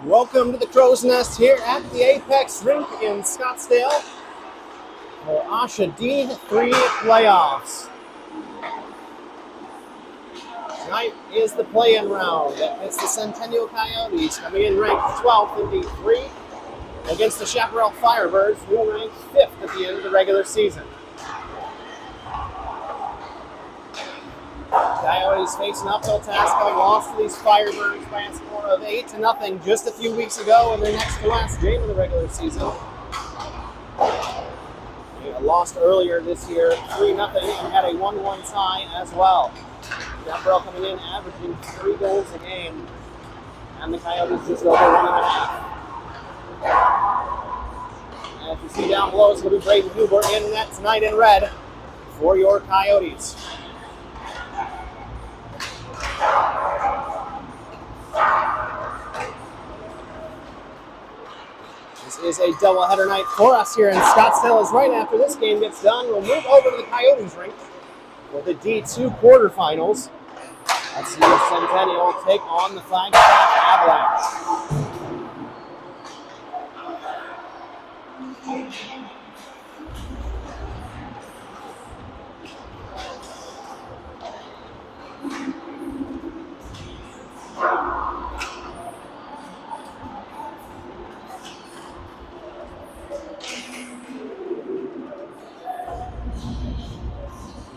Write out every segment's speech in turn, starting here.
Welcome to the Crow's Nest here at the Apex Rink in Scottsdale for ASHA D3 playoffs. Tonight is the play-in round. It's the Centennial Coyotes coming in ranked 12th in D3 against the Chaparral Firebirds, who are ranked 5th at the end of the regular season. Coyotes face an uphill task, having lost to these Firebirds by a score of 8-0 just a few weeks ago in their next to last game of the regular season. They lost earlier this year 3-0 and had a 1-1 tie as well. Chaparral coming in averaging 3 goals a game, and the Coyotes just over 1.5. And if you see down below, it's going to be Braden Huber in net tonight in red for your Coyotes. This is a doubleheader night for us here in Scottsdale, as right after this game gets done, we'll move over to the Coyotes rink for the D2 quarterfinals. Let's see if Centennial take on the Flagstaff Avalanche.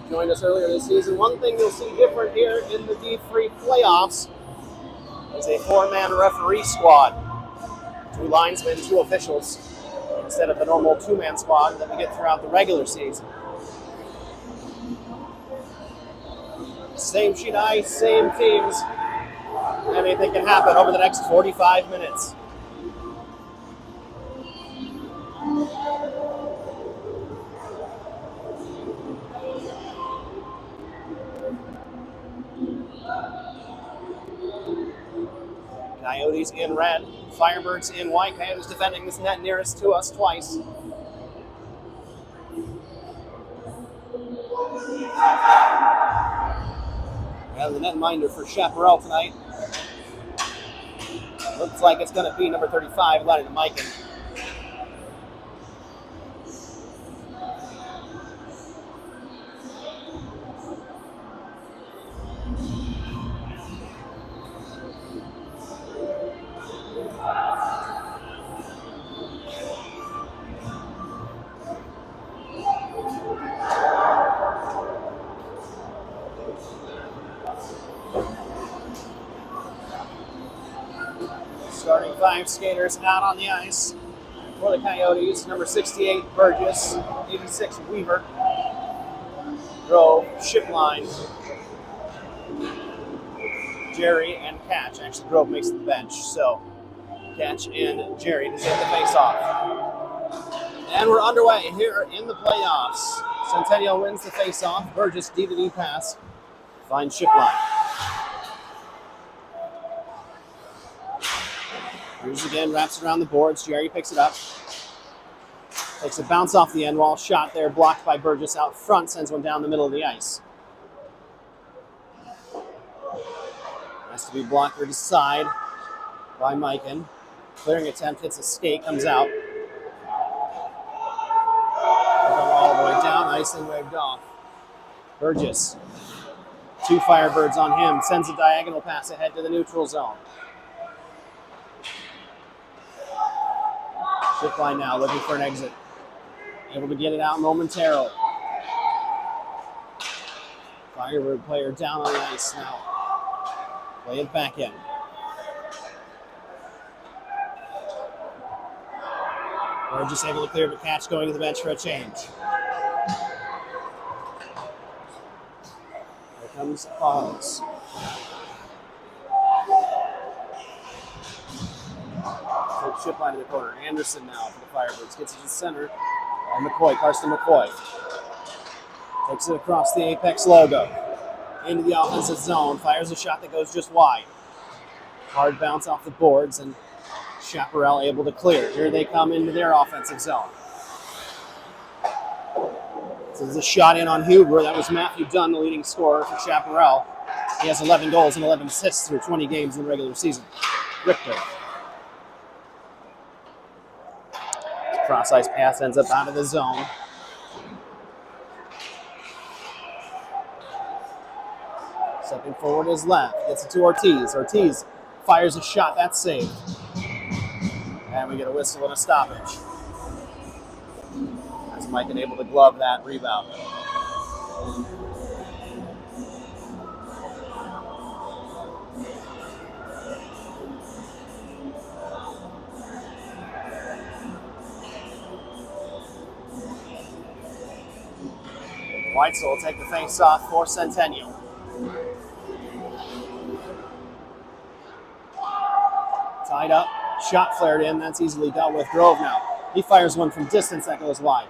Joined us earlier this season. One thing you'll see different here in the D3 playoffs is a 4-man referee squad. 2 linesmen, 2 officials, instead of the normal 2-man squad that we get throughout the regular season. Same sheet ice, same teams. Anything can happen over the next 45 minutes. Coyotes in red, Firebirds in white. Coyotes defending this net nearest to us twice. And the netminder for Chaparral tonight looks like it's going to be number 35, Gladys Mikan. Starting 5 skaters out on the ice for the Coyotes. Number 68, Burgess. 86, Weaver. Grove, Shipline, Jerry, and Catch. Actually, Grove makes the bench, so Catch and Jerry to take the face-off. And we're underway here in the playoffs. Centennial wins the face-off. Burgess, D-to-D pass. Finds Shipline. Here's again, wraps around the boards. Jerry picks it up. Takes a bounce off the end wall. Shot there, blocked by Burgess out front. Sends one down the middle of the ice. Has to be blocked or side by Mikan. Clearing attempt, hits a skate, comes out. All the way down, ice and waved off. Burgess. 2 Firebirds on him. Sends a diagonal pass ahead to the neutral zone. Shipline now looking for an exit. Able to get it out momentarily. Firebird player down on the ice now. Play it back in. We're just able to clear the Catch, going to the bench for a change. Here comes Fox. Shipline in the corner. Anderson now for the Firebirds. Gets it to the center. And McCoy, Karsten McCoy. Takes it across the Apex logo. Into the offensive zone. Fires a shot that goes just wide. Hard bounce off the boards, and Chaparral able to clear. Here they come into their offensive zone. This is a shot in on Huber. That was Matthew Dunn, the leading scorer for Chaparral. He has 11 goals and 11 assists through 20 games in the regular season. Richter Cross-ice pass ends up out of the zone. Stepping forward is left. Gets it to Ortiz. Ortiz fires a shot. That's saved. And we get a whistle and a stoppage. As Mike able to glove that rebound. Weitzel will take the face-off for Centennial. Tied up, shot flared in. That's easily dealt with. Grove now. He fires one from distance that goes wide.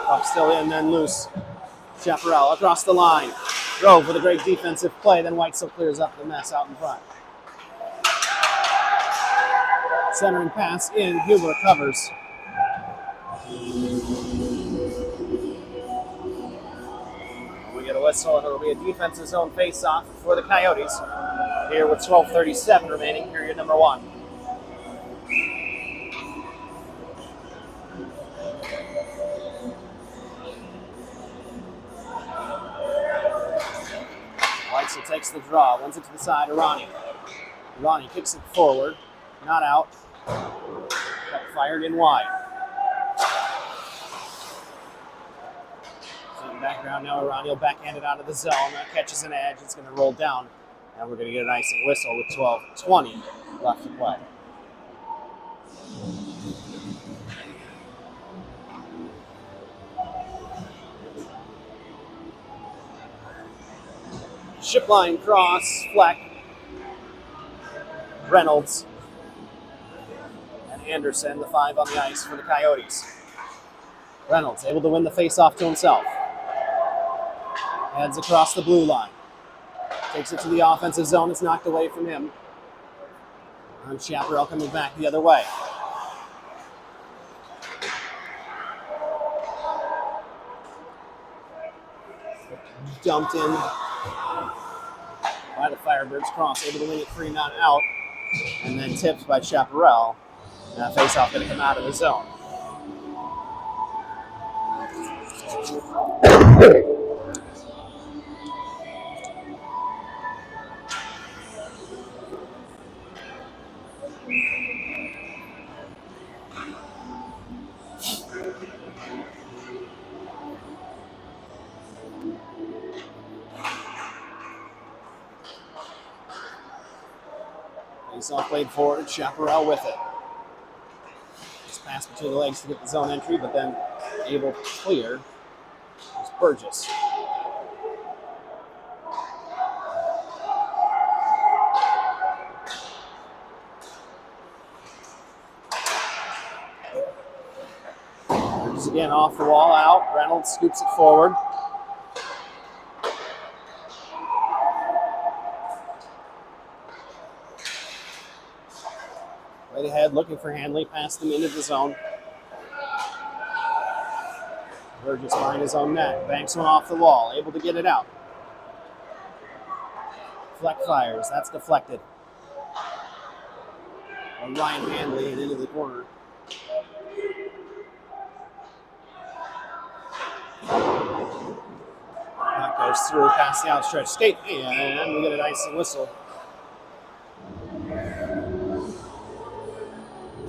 Puck still in, then loose. Chaparral across the line. Grove with a great defensive play, then Weitzel clears up the mess out in front. Centering pass in, Huber covers. We get a whistle, and it'll be a defensive zone face-off for the Coyotes here with 12:37 remaining, period number 1. Weitzel takes the draw, runs it to the side to Ronnie. Ronnie kicks it forward, not out. Got fired in wide. So in the background now, Ronnie will backhand it out of the zone. That catches an edge. It's going to roll down. And we're going to get an icing whistle with 12:20 left to play. Ship line cross, Fleck, Reynolds, and Anderson, the 5 on the ice for the Coyotes. Reynolds able to win the face-off to himself. Heads across the blue line. Takes it to the offensive zone. It's knocked away from him. And Chaparral coming back the other way. Dumped in by the Firebirds. Cross able to win it free, not out. And then tipped by Chaparral. And that face-off going to come out of the zone. Face-off played forward, Chaparral with it. Just pass between the legs to get the zone entry, but then able to clear is Burgess. Burgess again off the wall, out. Reynolds scoops it forward. Right ahead, looking for Hanley, past him into the zone. Burgess behind his own net, banks one off the wall, able to get it out. Fleck fires, that's deflected. And Ryan Hanley and into the corner. That goes through past the outstretched skate, and we get an icing whistle.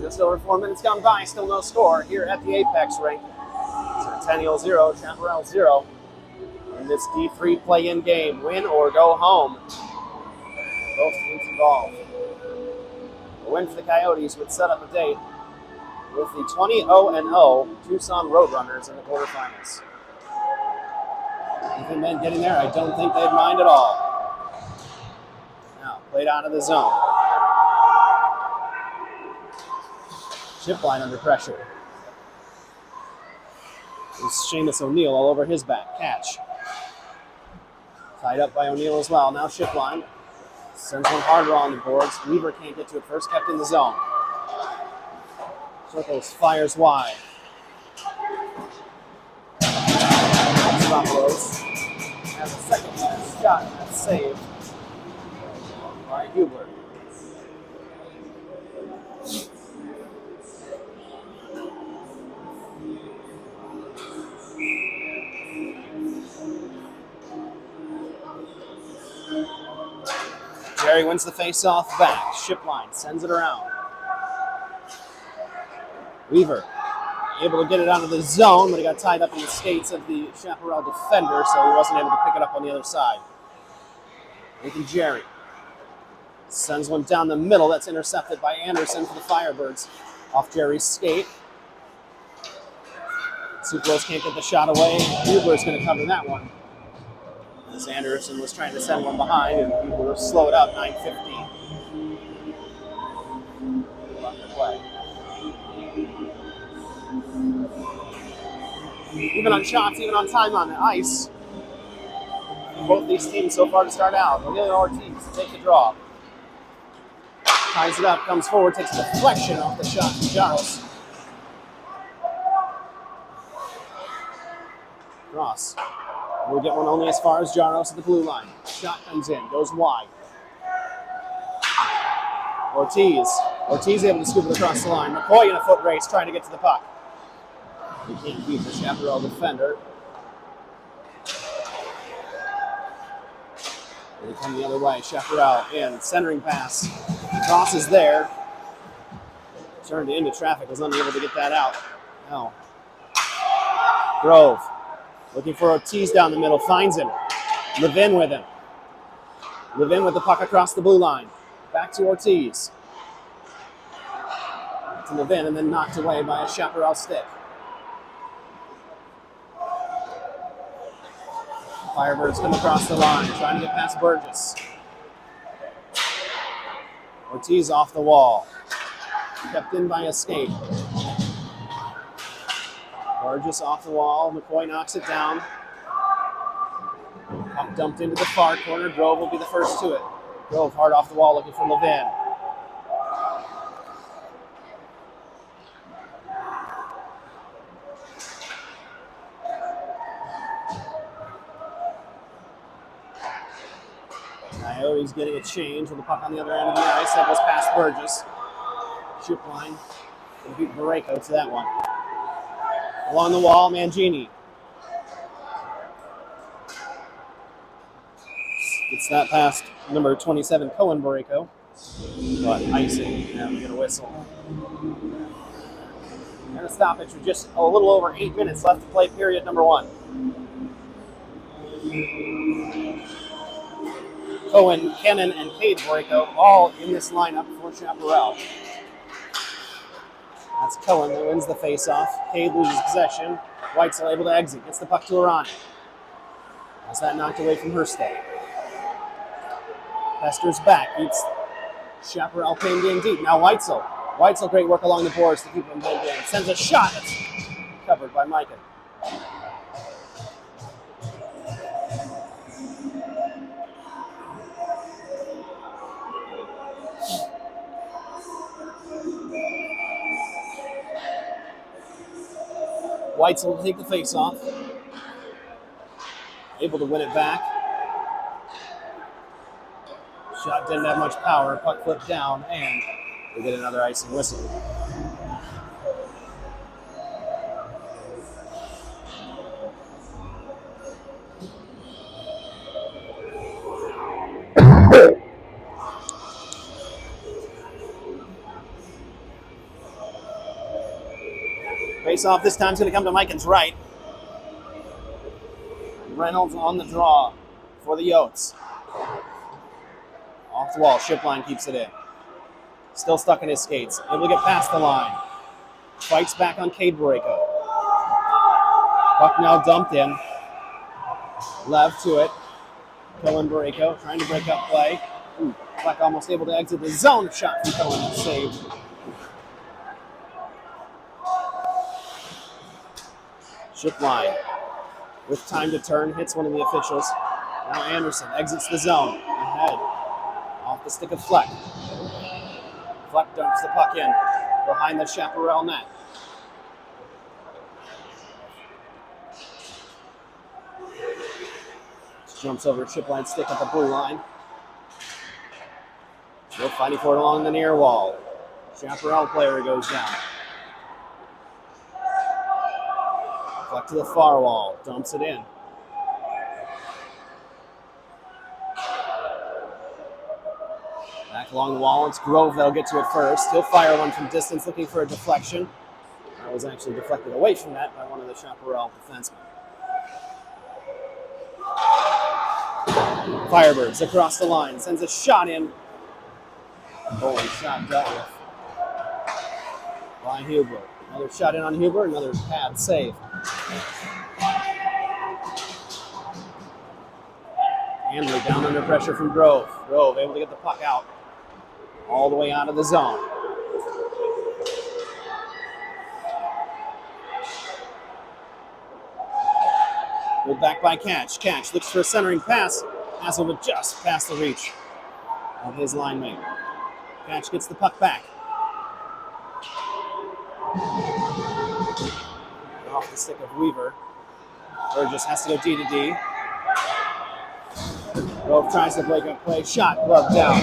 Just over 4 minutes gone by, still no score here at the Apex rink. Centennial 0, Chaparral 0. In this D3 play-in game, win or go home. Both teams involved. A win for the Coyotes would set up a date with the 20-0 Tucson Roadrunners in the quarterfinals. Even men getting there, I don't think they'd mind at all. Now, played out of the zone. Chip line under pressure. There's Seamus O'Neill all over his back. Catch. Tied up by O'Neill as well. Now Ship line. Sends one harder on the boards. Weaver can't get to it first. Kept in the zone. Circles fires wide. Stoplos has a second shot. That's saved by Hubler. Jerry wins the face-off back. Shipline sends it around. Weaver able to get it out of the zone, but he got tied up in the skates of the Chaparral defender, so he wasn't able to pick it up on the other side. Nathan Jerry sends one down the middle. That's intercepted by Anderson for the Firebirds. Off Jerry's skate. Suplos can't get the shot away. Hubler's going to cover that one. As Anderson was trying to send one behind, and Hubler slowed up 9:15. Play. Even on shots, even on time on the ice, both these teams so far to start out. Emilio Ortiz to take the draw. Ties it up, comes forward, takes a deflection off the shot from Jaros. Ross will get one only as far as Jaros at the blue line. Shot comes in, goes wide. Ortiz able to scoop it across the line. McCoy in a foot race trying to get to the puck. He can't beat the Chaparral defender. They come the other way. Chaparral in, centering pass. Ross is there. Turned into traffic, was unable to get that out. No. Grove looking for Ortiz down the middle, finds him. Levin with him. Levin with the puck across the blue line. Back to Ortiz. Back to Levin, and then knocked away by a Chaparral stick. Firebirds come across the line, trying to get past Burgess. Ortiz off the wall. Kept in by a skate. Burgess off the wall. McCoy knocks it down. Puck dumped into the far corner. Grove will be the first to it. Grove hard off the wall looking for Levin. Coyote's getting a change with the puck on the other end of the ice. That goes past Burgess. Shipline will beat Borrego to that one. Along the wall, Mangini. Gets that past number 27, Cohen Borrego. But icing, and we get a whistle. And a stoppage with just a little over 8 minutes left to play period number 1. Cohen, Kennan, and Cade Borrego all in this lineup for Chaparral. That's Cohen that wins the faceoff. Cade loses possession. Weitzel able to exit. Gets the puck to Arani. Has that knocked away from Herstay. Hester's back. Beats Chaparral pinned in deep. Now Weitzel. Weitzel, great work along the boards to keep him pinned in. Sends a shot. That's covered by Micah. Weitzel will take the face-off. Able to win it back. Shot didn't have much power. Puck flipped down, and we get another icing whistle. Face-off this time is going to come to Miken's right. Reynolds on the draw for the Yotes. Off the wall, Shipline keeps it in. Still stuck in his skates. Able to get past the line. Fights back on Cade Borrego. Puck now dumped in. Lev to it. Cohen Borrego trying to break up play. Puck almost able to exit the zone. Shot from Cohen, saved. Shipline with time to turn, hits one of the officials. Now Anderson exits the zone. Ahead. Off the stick of Fleck. Fleck dumps the puck in behind the Chaparral net. Jumps over Shipline's stick at the blue line. Still fighting for it along the near wall. Chaparral player goes down. Fleck to the far wall, dumps it in. Back along the wall, it's Grove that'll get to it first. He'll fire one from distance, looking for a deflection. That was actually deflected away from that by one of the Chaparral defensemen. Firebirds across the line, sends a shot in. Holy shot dealt with by Huber. Another shot in on Huber, another pad save. Handley down under pressure from Grove. Grove able to get the puck out all the way out of the zone. Pulled back by Catch. Catch looks for a centering pass. Hassel would just past the reach of his line mate. Catch gets the puck back. Off the stick of Weaver. Burgess has to go D to D. Grove tries to break up play. Shot, glove down.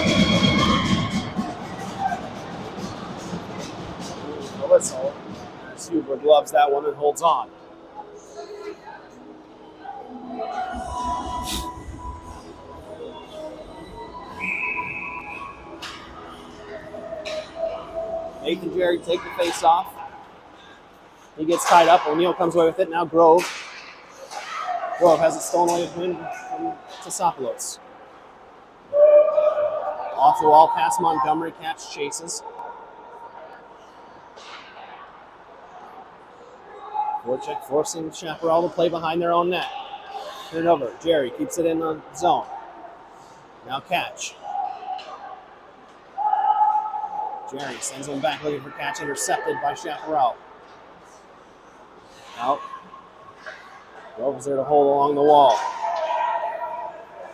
The whistle. As Huber gloves that one and holds on. Nathan Jerry take the face off. He gets tied up. O'Neill comes away with it. Now Grove. Grove has it stolen away from Tassopoulos. Off the wall past Montgomery. Catch chases. Voracek forcing Chaparral to play behind their own net. Turn it over. Jerry keeps it in the zone. Now Catch. Jerry sends him back looking for Catch, intercepted by Chaparral. Out. Grove is there to hold along the wall.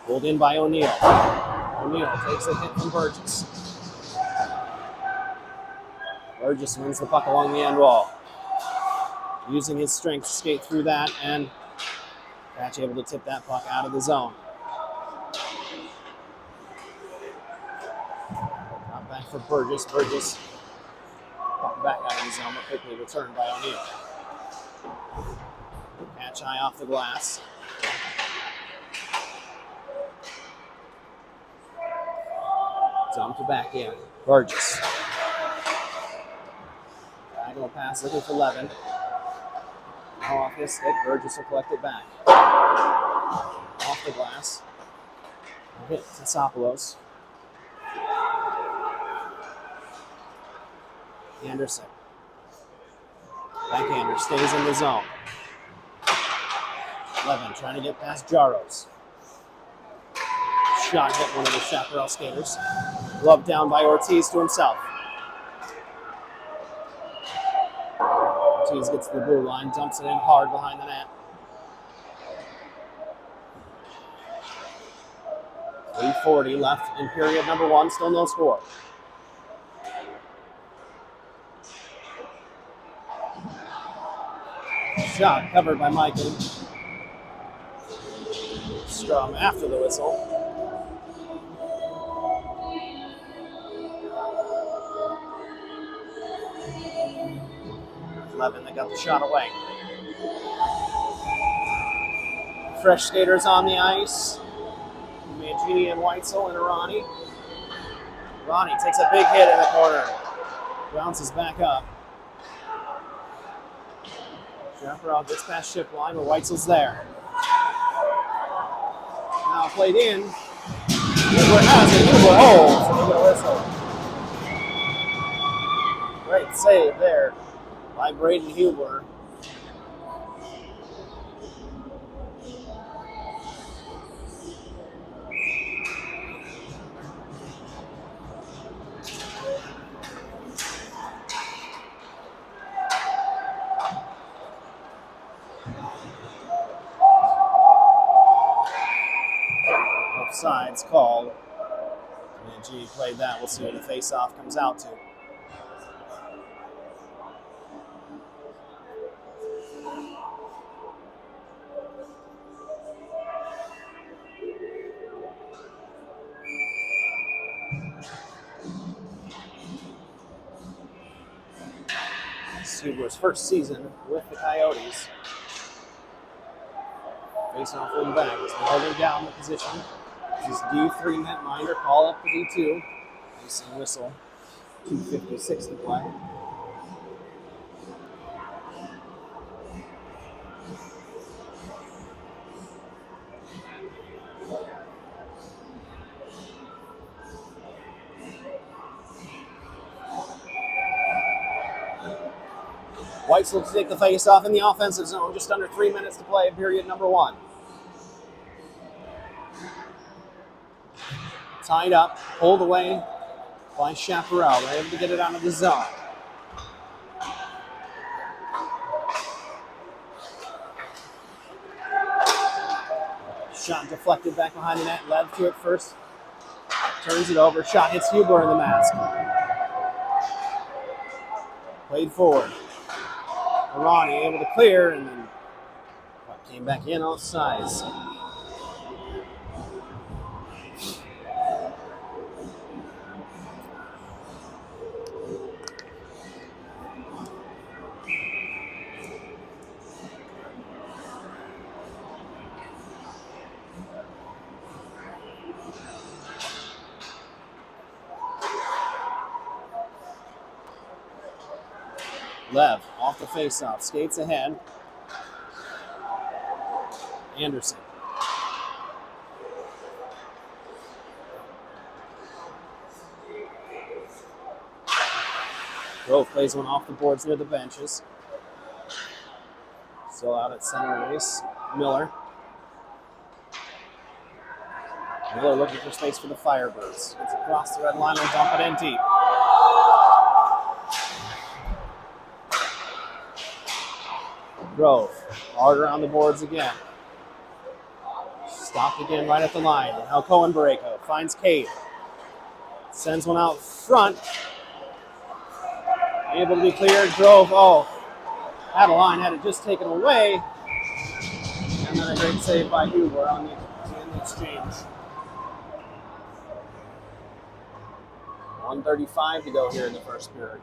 Pulled in by O'Neill. O'Neill takes a hit from Burgess. Burgess wins the puck along the end wall. Using his strength to skate through that, and Catch able to tip that puck out of the zone. Back for Burgess. Burgess popped back out of the zone, but quickly returned by O'Neill. Catch high off the glass. Dumped back in. Burgess. Diagonal pass looking for Levin. Now off his stick, Burgess will collect it back. Off the glass. Hit Tassopoulos. Anderson. Backhander stays in the zone. Levin trying to get past Jaros. Shot hit one of the Chaparral skaters. Glove down by Ortiz to himself. Ortiz gets to the blue line, dumps it in hard behind the net. 3:40 left in period number one, still no score. Shot covered by Michael. Strum after the whistle. Levin that got the shot away. Fresh skaters on the ice. Mangini and Weitzel and Ronnie. Ronnie takes a big hit in the corner. Bounces back up. Chaparral gets past ship line, but Weitzel's there. Now played in. Huber has it. Huber holds. And he got a whistle. Great save there by Braden Huber. Sides called. And G played that. We'll see what the face-off comes out to. Huber's first season with the Coyotes. Face-off win back. He's holding down the position. This is D3 netminder, call up to D2. Racing whistle. 2:56 to play. Whites look to take the face-off in the offensive zone. Just under 3 minutes to play in period number 1. Tied up, pulled away by Chaparral. They're able to get it out of the zone. Shot deflected back behind the net. Lev to it first. Turns it over. Shot hits Huber in the mask. Played forward. Ronnie able to clear, and then came back in off sides. Lev off the face-off, skates ahead. Anderson. Grove plays one off the boards near the benches. Still out at center ice. Miller. Miller looking for space for the Firebirds. Gets across the red line, will dump it in deep. Grove, hard around the boards again. Stopped again right at the line. Now Cohen Barreco finds Cade. Sends one out front. Able to be cleared. Grove, had a line, had it just taken away. And then a great save by Huber on the exchange. 1:35 to go here in the first period.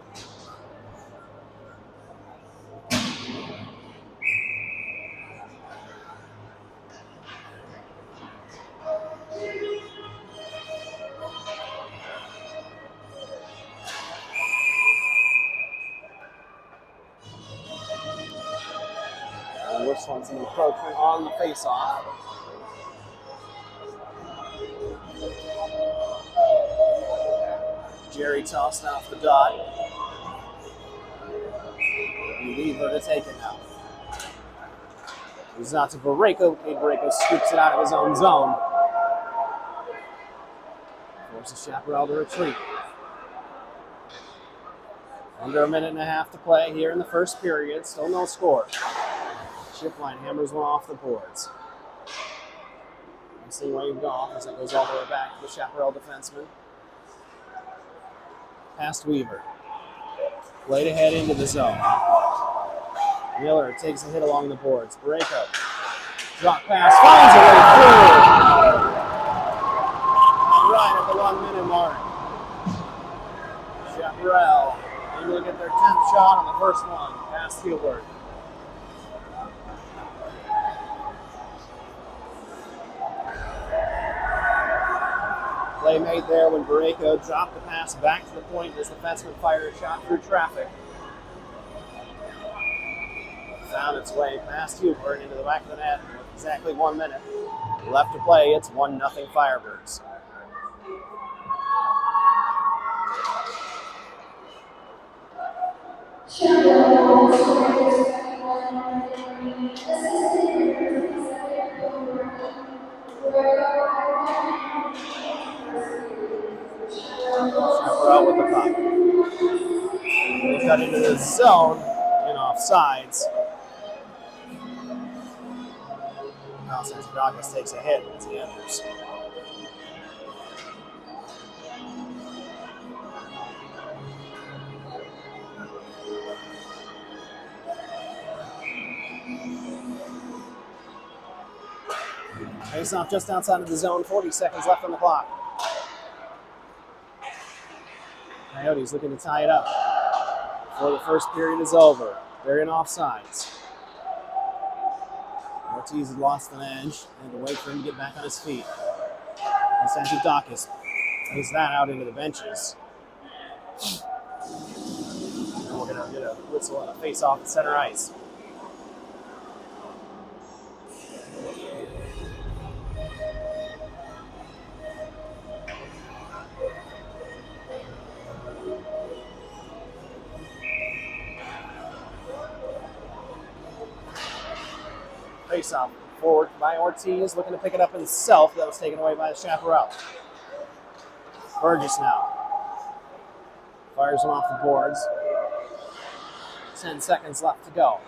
This one's an encroachment on the face-off. Jerry tossed off the dot. Lever to take it now. He's out to Barreco. Barreco scoops it out of his own zone. Forces Chaparral to retreat. Under a minute and a half to play here in the first period. Still no score. Shipline hammers one off the boards. Nicely waved off as it goes all the way back to the Chaparral defenseman. Past Weaver. Played ahead into the zone. Miller takes a hit along the boards. Barreco. Drop pass. Finds a way through. Right at the 1 minute mark. Chaparral able to get their 10th shot on the first one. Past Fieldwork. Play made there when Barreco dropped the pass back to the point as the defenseman fired a shot through traffic. Found its way past Hubert into the back of the net with exactly 1 minute left to play. It's 1-0 Firebirds. Chaparral with the puck. They cut into the zone and off sides. Now Centennial takes a hit as he enters. Face off just outside of the zone, 40 seconds left on the clock. Coyotes looking to tie it up before the first period is over. They're in offsides. Ortiz had lost an edge and to wait for him to get back on his feet. And Santidakis plays that out into the benches. And we're going to get a whistle and a face-off at center ice. Face-off forward by Ortiz, looking to pick it up himself. That was taken away by the Chaparral. Burgess now fires him off the boards. 10 seconds left to go.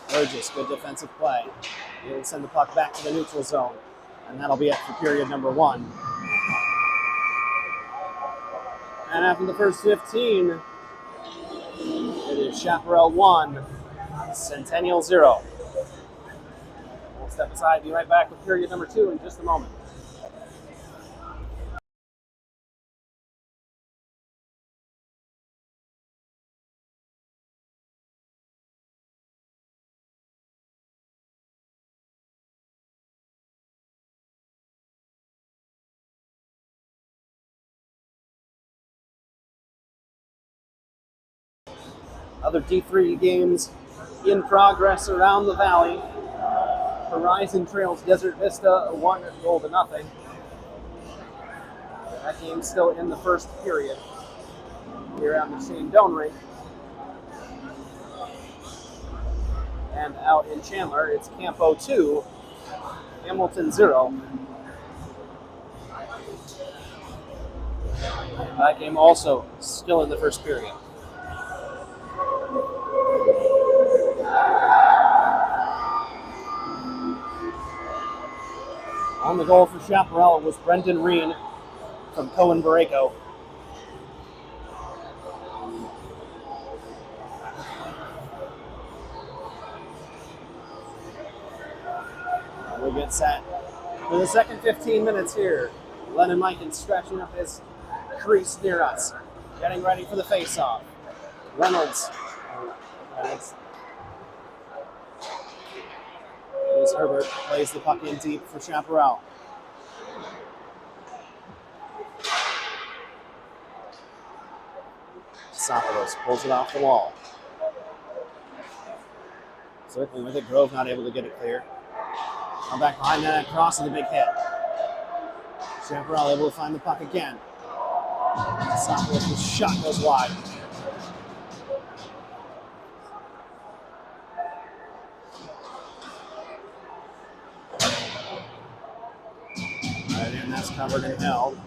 Burgess, good defensive play. He'll send the puck back to the neutral zone. And that'll be it for period number 1. And after the first 15, it is Chaparral 1, Centennial 0. We'll step aside, be right back with period number 2 in just a moment. Other D3 games in progress around the valley. Horizon trails Desert Vista 1-0. That game's still in the first period here at the Shane Doan rink. And out in Chandler, it's Campo 2, Hamilton 0. That game also still in the first period. On the goal for Chaparral was Brendan Reen from Cohen Barreco. We get set for the second 15 minutes here. Lennon Mikan stretching up his crease near us, getting ready for the face-off. Reynolds. As Herbert plays the puck in deep for Chaparral. Sopolos pulls it off the wall. Circling with it, Grove not able to get it clear. Come back behind that, crossing the big hit. Chaparral able to find the puck again. Sopolos' shot goes wide. And that's covered and held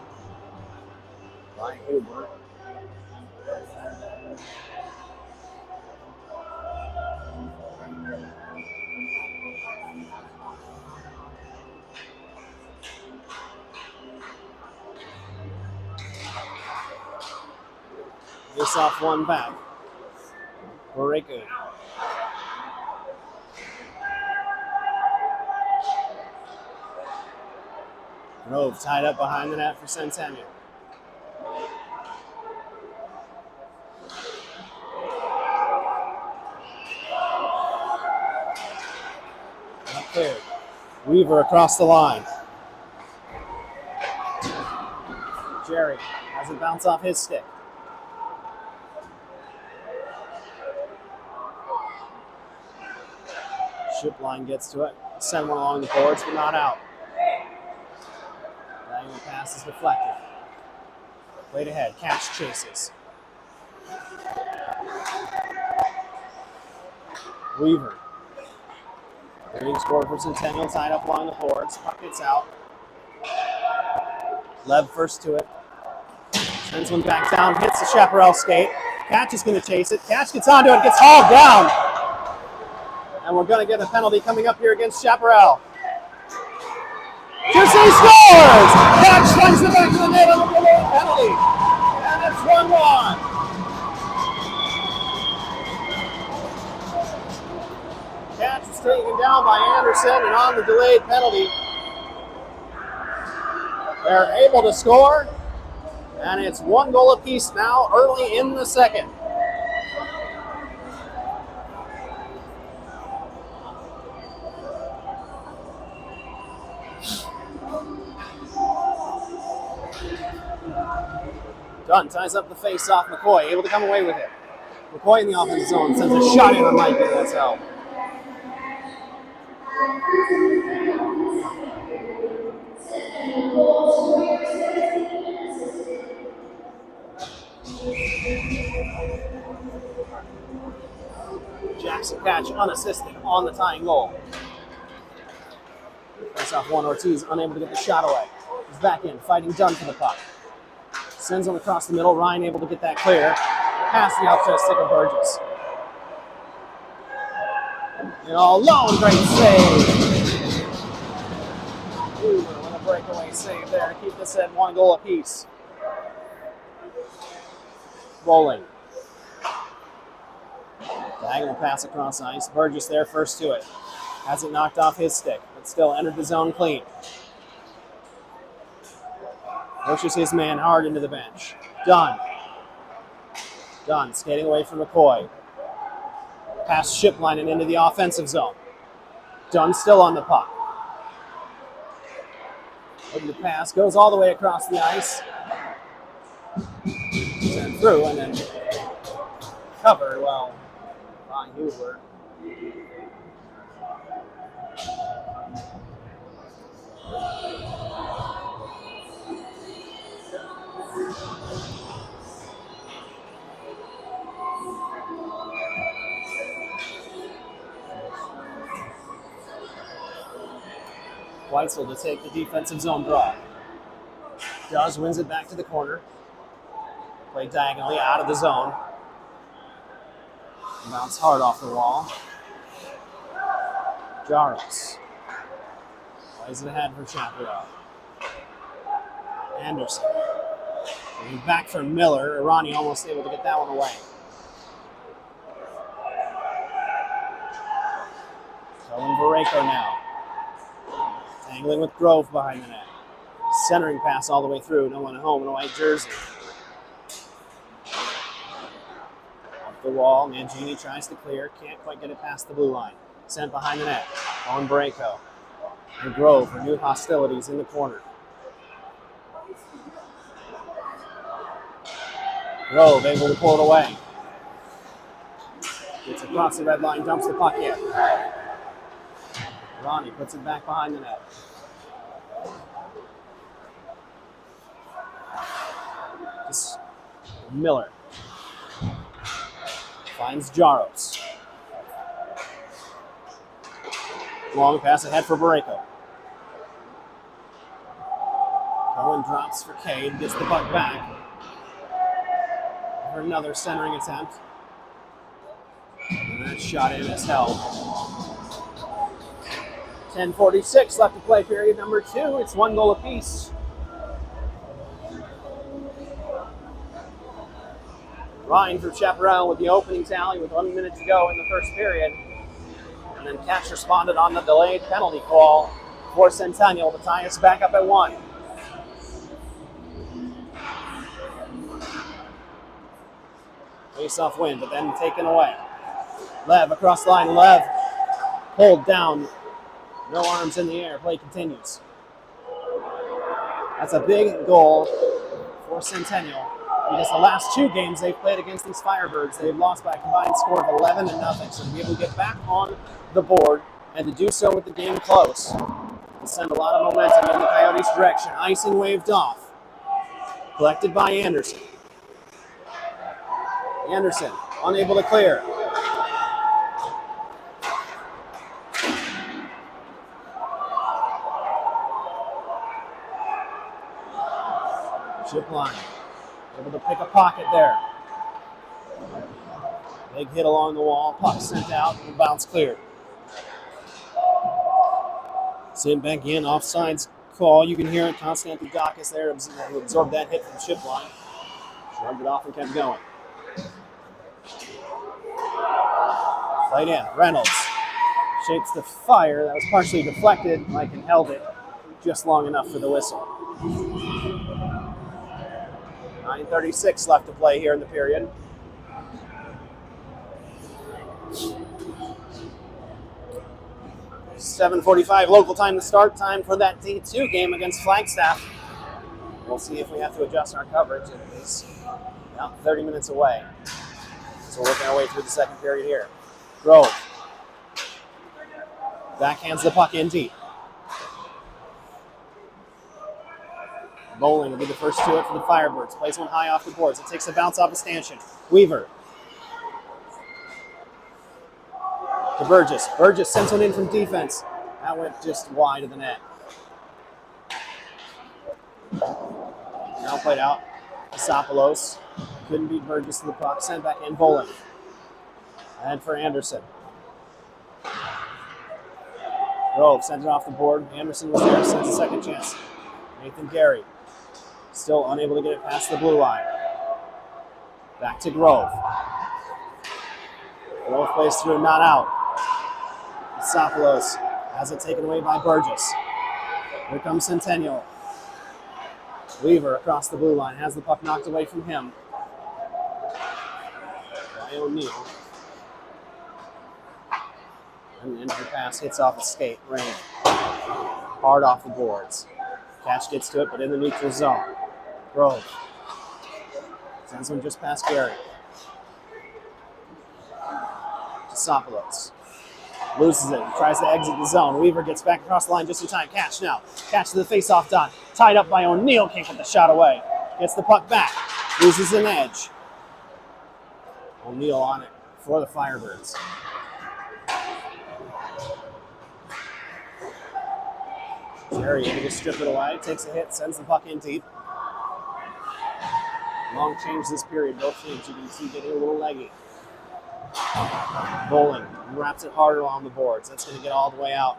by Huber. This off one back. Barreco. Grove tied up behind the net for Centennial. Up there. Weaver across the line. Jerry has it bounce off his stick. Shipline gets to it. Send one along the boards, but not out. The pass is deflected. Played ahead. Cash chases. Weaver. Leading scorer for Centennial, tied up along the boards. Puck gets out. Lev first to it. Sends one back down. Hits the Chaparral skate. Catch is going to chase it. Catch gets onto it. Gets hauled down. And we're going to get a penalty coming up here against Chaparral. Juicy scores! Catch swings the back of the net on the delayed penalty. And it's 1-1. Catch is taken down by Anderson, and on the delayed penalty, they're able to score. And it's 1 goal apiece now early in the second. Dunn ties up the face-off. McCoy able to come away with it. McCoy in the offensive zone sends a shot in on Mike, and that's held. Jackson catch unassisted on the tying goal. Face-off one, Ortiz unable to get the shot away. He's back in, fighting Dunn for the puck. Sends him across the middle. Ryan able to get that clear. Past the outstretched stick of Burgess. And all alone, great save. Ooh, what a breakaway save there to keep this at 1 goal apiece. Rolling. Diagonal pass across ice. Burgess there first to it. Has it knocked off his stick, but still entered the zone clean. Pushes his man hard into the bench. Dunn skating away from McCoy. Past Shipline and into the offensive zone. Dunn still on the puck. Looking to pass, goes all the way across the ice. Sent through and then covered well by Hoover. Weitzel to take the defensive zone draw. Does wins it back to the corner. Play diagonally out of the zone. Bounce hard off the wall. Jaros plays it ahead for Chaparral. Anderson. Going back for Miller. Irani almost able to get that one away. Telling Barreco now. Angling with Grove behind the net. Centering pass all the way through. No one at home in a white jersey. Off the wall. Mangini tries to clear. Can't quite get it past the blue line. Sent behind the net. On Barreco. And Grove renewed hostilities in the corner. Grove able to pull it away. Gets across the red line. Dumps the puck in. Ronnie puts it back behind the net. Just Miller finds Jaros. Long pass ahead for Barreco. Cohen drops for Cade, gets the puck back. For another centering attempt. And that shot in is held. 10:46 left to play, period number 2. It's 1 goal apiece. Ryan for Chaparral with the opening tally with 1 minute to go in the first period. And then Cash responded on the delayed penalty call for Centennial to tie us back up at 1. Face-off win, but then taken away. Lev across the line. Lev pulled down. No arms in the air. Play continues. That's a big goal for Centennial. Because the last 2 games they've played against these Firebirds, they've lost by a combined score of 11-0. So to be able to get back on the board and to do so with the game close will send a lot of momentum in the Coyotes' direction. Icing waved off. Collected by Anderson. Anderson unable to clear. Shipline able to pick a pocket there. Big hit along the wall. Puck sent out and bounce clear. Sent back in. Offsides call. You can hear it. Konstantinidakis there who absorbed that hit from Shipline. Shrugged it off and kept going. Played in. Reynolds shapes the fire. That was partially deflected. Mike held it just long enough for the whistle. 9:36 left to play here in the period. .7:45 local time to start. Time for that D2 game against Flagstaff. We'll see if we have to adjust our coverage. It is Now 30 minutes away. So we're working our way through the second period here. Grove. Backhands the puck in deep. Bowling will be the first to it for the Firebirds. Plays one high off the boards. It takes a bounce off a stanchion. Weaver. To Burgess. Burgess sends one in from defense. That went just wide of the net. Now played out. Isopoulos couldn't beat Burgess to the puck. Sent back in. Bowling. And for Anderson. Grove sends it off the board. Anderson was there. Sends a second chance. Nathan Gary. Still unable to get it past the blue line. Back to Grove. Grove plays through, not out. Isopoulos has it taken away by Burgess. Here comes Centennial. Weaver across the blue line. Has the puck knocked away from him. By O'Neill. And the entry pass hits off a skate. Rain. Hard off the boards. Catch gets to it, but in the neutral zone. Grove. Sends one just past Gary. Isopoulos. Loses it. Tries to exit the zone. Weaver gets back across the line just in time. Catch now. Catch to the face-off dot. Tied up by O'Neill. Can't get the shot away. Gets the puck back. Loses an edge. O'Neill on it for the Firebirds. Jerry able to strip it away. Takes a hit. Sends the puck in deep. Long change this period. Both teams, you can see, getting a little leggy. Bowling wraps it harder on the boards. That's going to get all the way out.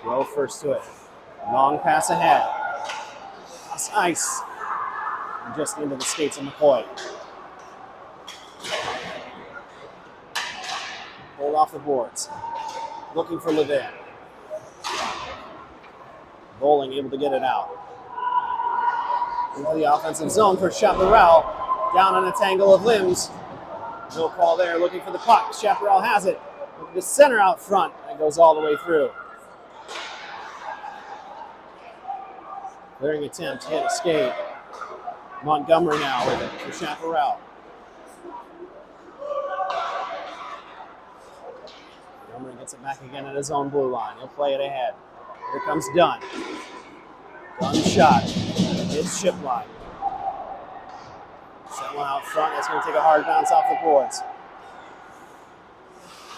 Grove first to it. Long pass ahead. Cross ice. And just into the skates of McCoy. Hold off the boards. Looking for Levin. Bowling able to get it out. Into the offensive zone for Chaparral. Down on a tangle of limbs. No call there. Looking for the puck. Chaparral has it. Looking to center out front. And goes all the way through. Clearing attempt. Hit a skate. Montgomery now with it for Chaparral. Montgomery gets it back again at his own blue line. He'll play it ahead. Here comes Dunn. Dunn shot. Hits ship line. Set one out front. That's going to take a hard bounce off the boards.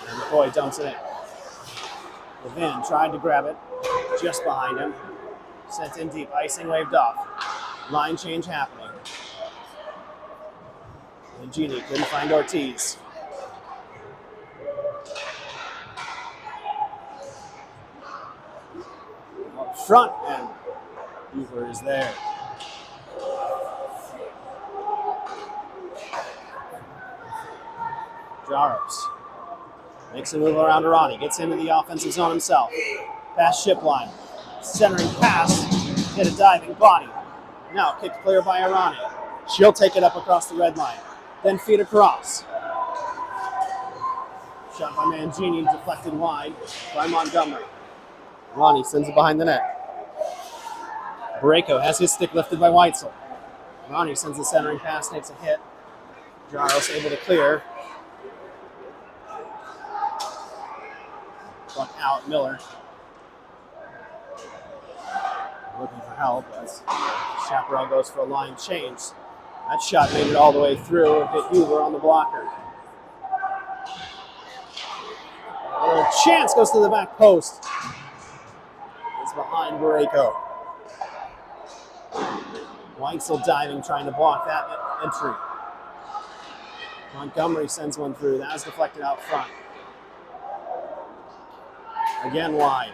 And McCoy dumps it in. Levin tried to grab it. Just behind him. Sent in deep. Icing waved off. Line change happening. And Genie couldn't find Ortiz. Up front, and Hoover is there. Jaros makes a move around Arani. Gets into the offensive zone himself. Past ship line. Centering pass. Hit a diving body. Now kicked clear by Arani. She'll take it up across the red line. Then feed across. Shot by Mangini. Deflected wide by Montgomery. Arani sends it behind the net. Borrego has his stick lifted by Weitzel. Arani sends the centering pass. Takes a hit. Jaros able to clear. Buck out, Miller. Looking for help as Chaparral goes for a line change. That shot made it all the way through and hit Hoover on the blocker. A little chance goes to the back post. It's behind Borrego. Weitzel diving, trying to block that entry. Montgomery sends one through. That was deflected out front. Again wide.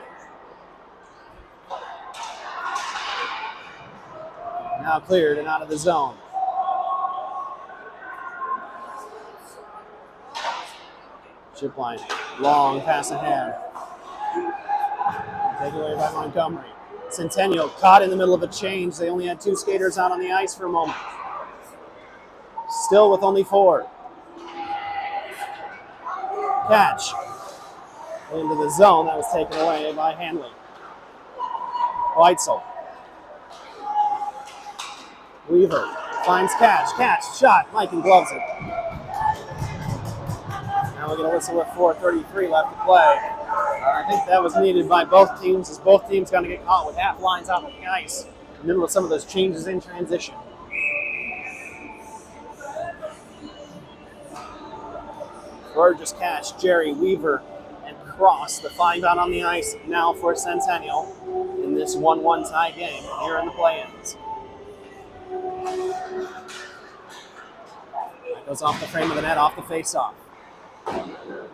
Now cleared and out of the zone. Chip line. Long pass ahead. Taken away by Montgomery. Centennial caught in the middle of a change. They only had two skaters out on the ice for a moment. Still with only four. Catch. Into the zone. That was taken away by Hanley. Weitzel. Weaver finds catch, shot. Mike and gloves it. Now we're going to whistle with 4:33 left to play. I think that was needed by both teams, as both teams going to get caught with half lines out on the ice in the middle of some of those changes in transition. Burgess catch, Jerry, Weaver, and Cross. The find out on the ice now for Centennial in this 1-1 tie game here in the play-ins. That goes off the frame of the net, off the face-off.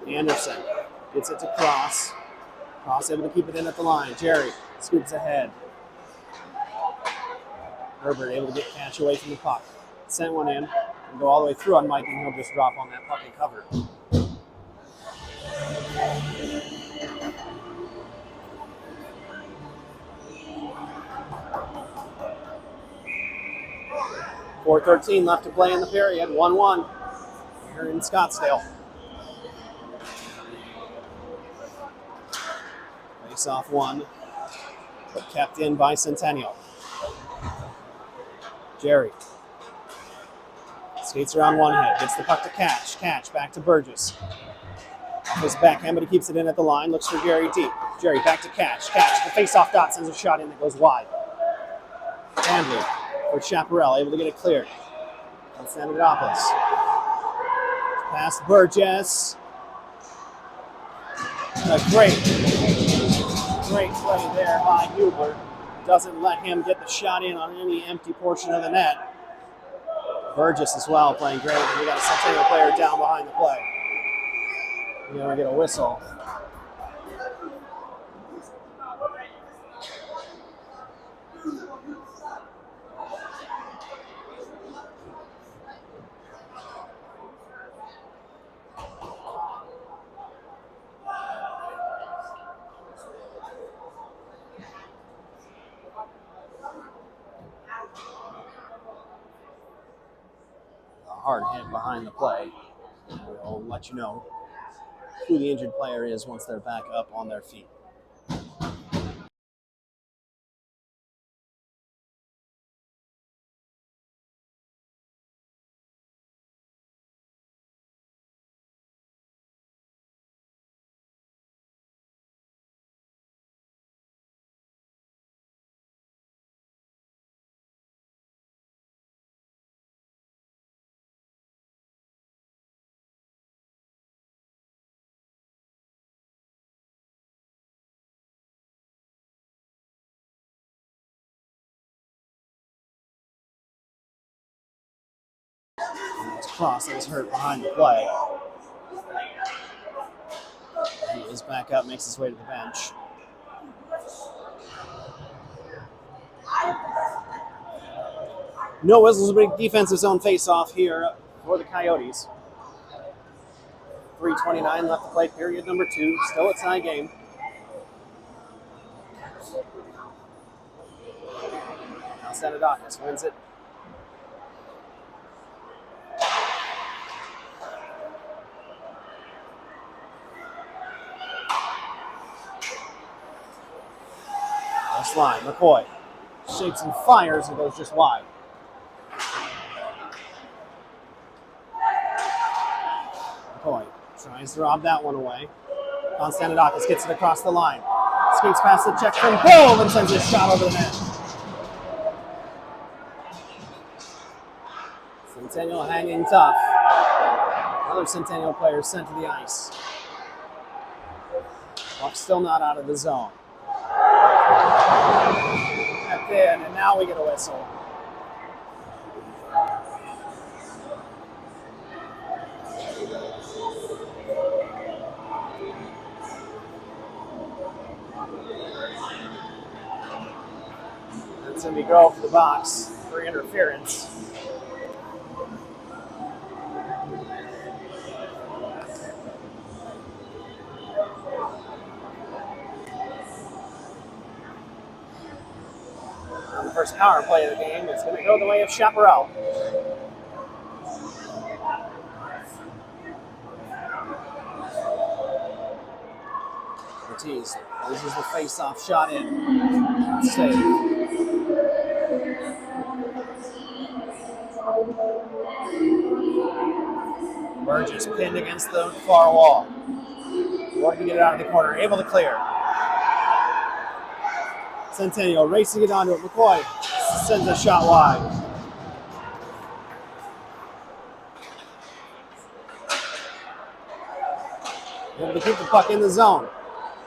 Anderson gets it to Cross. Cross able to keep it in at the line. Jerry scoops ahead. Herbert able to get catch away from the puck. Sent one in and go all the way through on Mike, and he'll just drop on that puck and cover. .413 left to play in the period. 1-1 here in Scottsdale. Face off one, but kept in by Centennial. Jerry skates around one head, gets the puck to Catch. Catch back to Burgess. Off his backhand, but he keeps it in at the line. Looks for Jerry deep. Jerry back to Catch. Catch, the face-off dot sends a shot in that goes wide. Handley for Chaparral, able to get it cleared. Constantinopolis. Past Burgess. A great play there by Hubler. Doesn't let him get the shot in on any empty portion of the net. Burgess as well playing great. We got a Centennial player down behind the play. We're going to get a whistle. Hard hit behind the play. We'll let you know who the injured player is once they're back up on their feet. Cross that was hurt behind the play. He is back up, makes his way to the bench. No whistles, a big defensive zone face-off here for the Coyotes. 3:29 left to play, period number 2. Still a tie game. Now Sanadakis wins it. Last line, McCoy shakes and fires and goes just wide. McCoy tries to rob that one away. Constantinopolis gets it across the line. Skates past the check from boom and sends a shot over the net. Centennial hanging tough. Another Centennial player sent to the ice. Puck still not out of the zone. Kept in, and now we get a whistle. That's going to be go for the box for interference. On the first power play of the game, it's going to go the way of Chaparral. Ortiz loses the face-off shot in. Save. Burgess pinned against the far wall. Working it out of the corner, able to clear. Centennial racing it onto it. McCoy sends a shot wide. Able to keep the puck in the zone.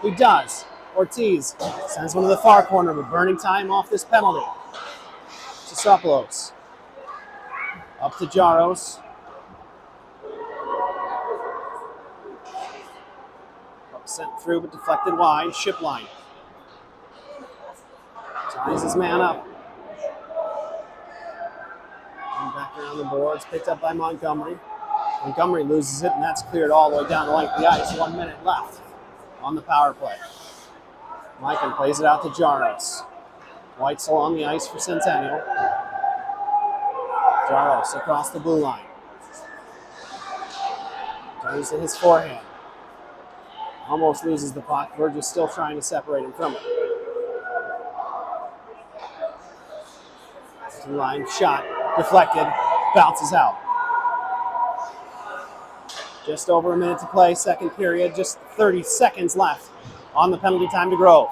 He does. Ortiz sends one to the far corner, but burning time off this penalty. Sopoulos. Up to Jaros. Sent through, but deflected wide. Ship line. Ties his man up. And back around the boards, picked up by Montgomery. Montgomery loses it, and that's cleared all the way down the length of the ice. 1 minute left on the power play. Mikan plays it out to Jaros. White's along the ice for Centennial. Jaros across the blue line. Turns to his forehand. Almost loses the puck. Burgess still trying to separate him from it. Line shot, deflected, bounces out. Just over a minute to play, second period, just 30 seconds left on the penalty time to Grove.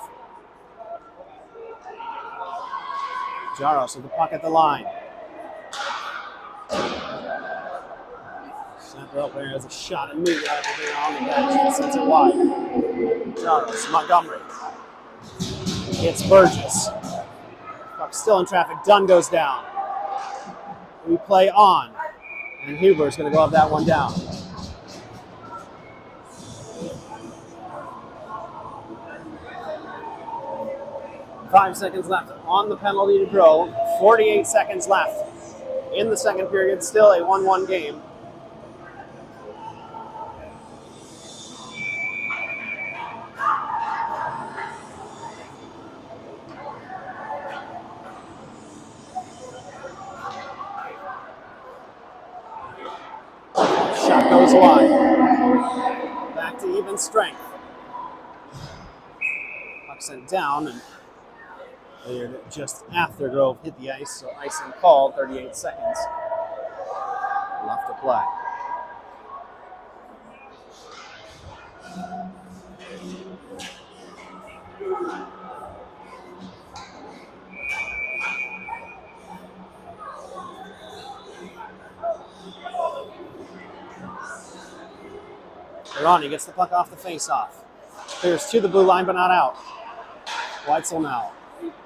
Jaros with the puck at the line. Center up there has a shot immediately out of the on the bench. Sends it wide. Jaros, Montgomery. Hits Burgess. Puck still in traffic. Dunn goes down. We play on. And Huber's going to go up that one down. Five seconds left on the penalty to Grove. 48 seconds left in the second period. Still a 1-1 game. Shot goes wide. Back to even strength. Puck sent down, and just after Grove hit the ice, so icing called, 38 seconds left to play. Ronnie gets the puck off the face-off. Clears to the blue line, but not out. Weitzel now.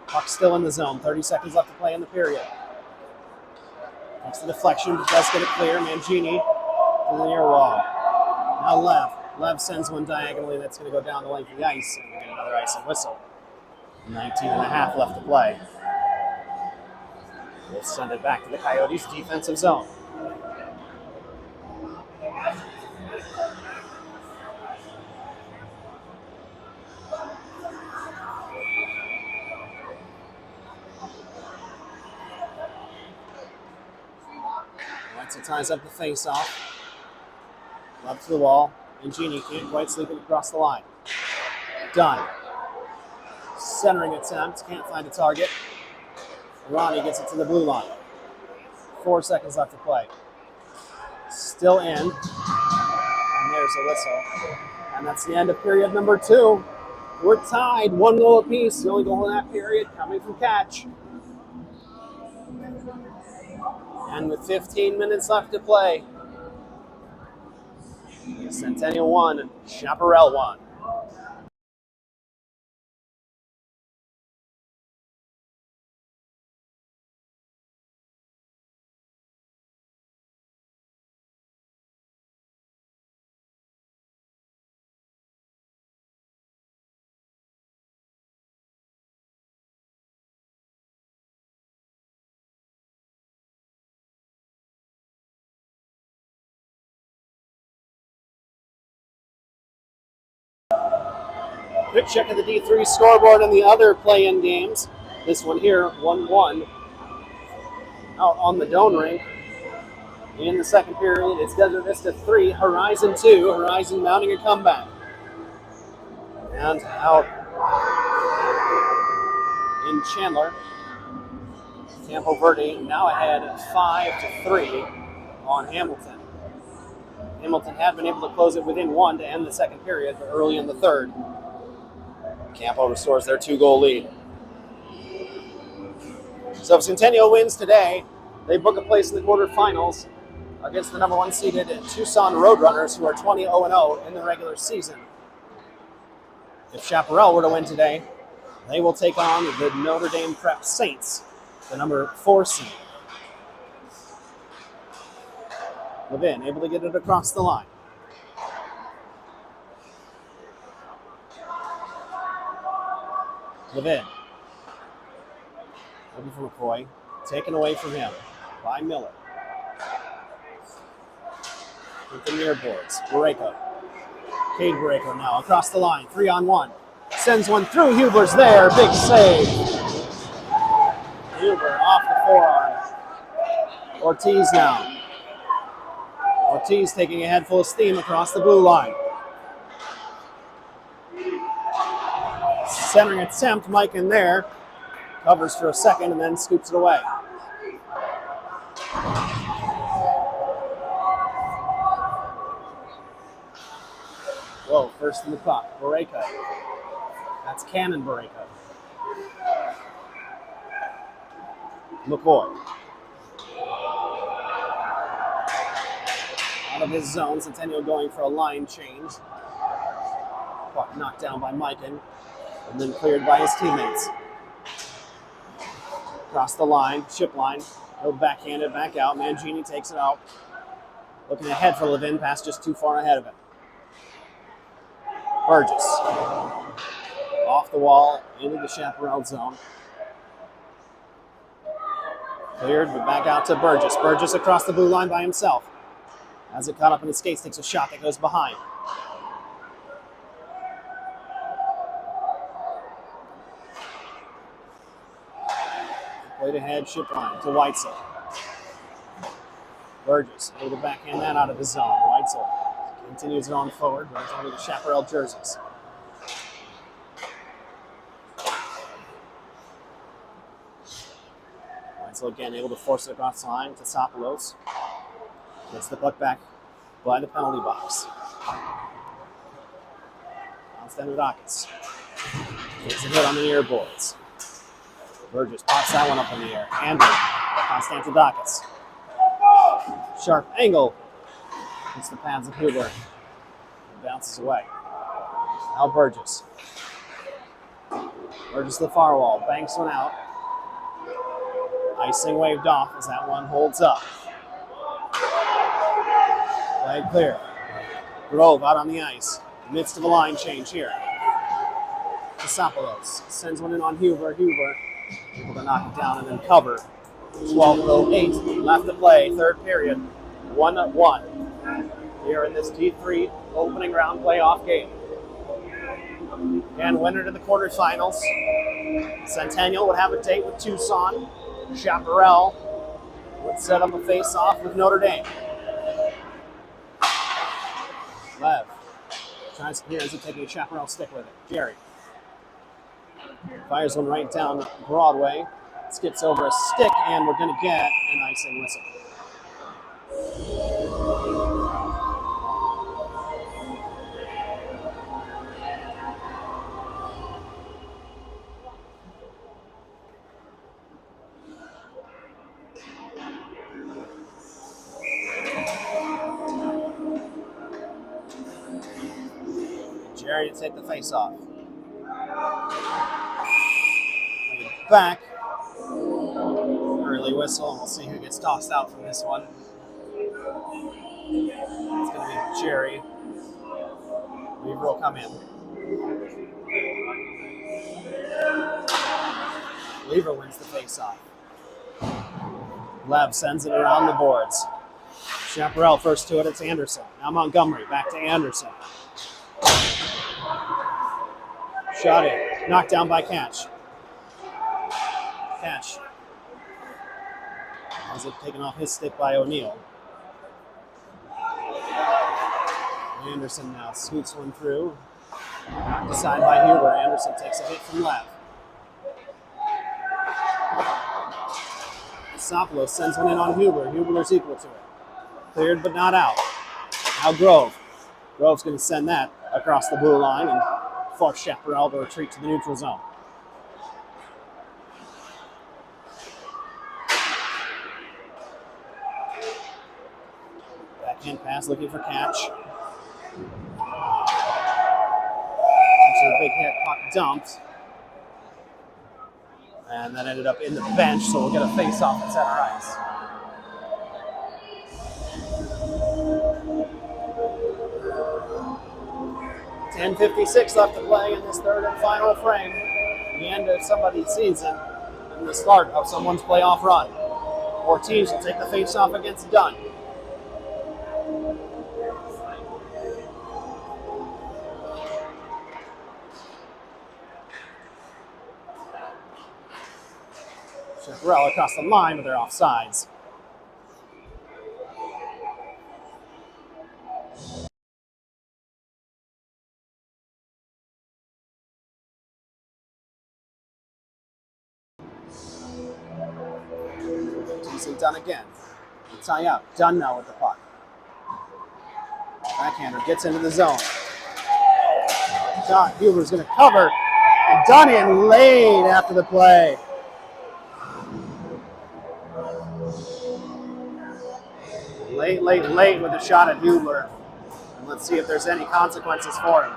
Puck still in the zone. 30 seconds left to play in the period. Takes the deflection, but does get it clear. Mangini to the near wall. Now Lev. Lev sends one diagonally. That's going to go down the length of the ice, and we get another icing whistle. 19 and a half left to play. We'll send it back to the Coyotes' defensive zone. Weitzel ties up the face-off. Up to the wall. And Genie can't quite sleep it across the line. Done. Centering attempt. Can't find a target. Ronnie gets it to the blue line. 4 seconds left to play. Still in. And there's a whistle. And that's the end of period number 2. We're tied. 1 goal apiece. The only goal in that period coming from Catch. And with 15 minutes left to play, Centennial 1, Chaparral 1. Quick check of the D3 scoreboard in the other play-in games. This one here, 1-1. Out on the Doan rink. In the second period, it's Desert Vista 3, Horizon 2. Horizon mounting a comeback. And out in Chandler, Campo Verde now ahead 5-3 on Hamilton. Hamilton had been able to close it within one to end the second period, but early in the third, Campo restores their 2-goal lead. So if Centennial wins today, they book a place in the quarterfinals against the number 1 seeded Tucson Roadrunners, who are 20-0-0 in the regular season. If Chaparral were to win today, they will take on the Notre Dame Prep Saints, the number 4 seed. Levin able to get it across the line. Levin. Looking for McCoy. Taken away from him by Miller. With the near boards. Borrego. Cade Borrego now across the line. 3-on-1. Sends one through. Huber's there. Big save. Huber off the forearm. Ortiz now. Ortiz taking a head full of steam across the blue line. Centering attempt. Mike in there. Covers for a second and then scoops it away. Whoa, first in the puck. Borrego. That's Cannon Borrego. McCoy. Out of his zone, Centennial going for a line change. Puck knocked down by Mikan and then cleared by his teammates. Across the line, ship line. He'll backhand it back out. Mangini takes it out. Looking ahead for Levin, pass just too far ahead of it. Burgess. Off the wall, into the Chaparral zone. Cleared, but back out to Burgess. Burgess across the blue line by himself. As it caught up in his skates, takes a shot that goes behind. Played ahead, ship line to Weitzel. Burgess able to backhand that out of his zone. Weitzel continues it on forward, but it's only the Chaparral jerseys. Weitzel again able to force it across the line to Sopolos. Gets the puck back by the penalty box. Konstantinakis takes a hit on the near boards. Burgess pops that one up in the air. Andrew, Konstantinakis. Sharp angle. Hits the pads of Huber. And bounces away. Now Burgess. Burgess to the far wall. Banks one out. Icing waved off as that one holds up. Flag clear. Grove out on the ice. Midst of a line change here. Sopolos sends one in on Huber. Huber able to knock it down and then cover. 12:08 left to play, third period. 1-1 here in this T3 opening round playoff game. And winner to the quarterfinals. Centennial would have a date with Tucson. Chaparral would set up a face-off with Notre Dame. Lev tries to clear as he's taking a Chaparral stick with it. Jerry fires one right down Broadway. Skips over a stick, and we're going to get an icing whistle. Jerry to take the face off. Back. Early whistle, and we'll see who gets tossed out from this one. It's going to be Jerry. Weaver will come in. Weaver wins the face-off. Lev sends it around the boards. Chaparral first to it, it's Anderson. Now Montgomery, back to Anderson. Shot in, knocked down by Catch. Catch. Has it taken off his stick by O'Neill. Anderson now scoots one through. Knocked aside by Huber. Anderson takes a hit from Lev. Sopolos sends one in on Huber. Huber's equal to it. Cleared but not out. Now Grove. Grove's going to send that across the blue line and force Chaparral to retreat to the neutral zone. Backhand pass looking for catch. Actually, a big hit, puck dumped. And that ended up in the bench, so we'll get a face-off at center ice. .10:56 left to play in this third and final frame. The end of somebody's season and the start of someone's playoff run. Ortiz will take the face-off against Dunn. Chaparral across the line, but they're offsides. Teasing Dunn again. Tie up. Dunn now with the puck. Backhander gets into the zone. John Huber's going to cover. And Dunn in late after the play. Late with a shot at Hubler. And let's see if there's any consequences for him.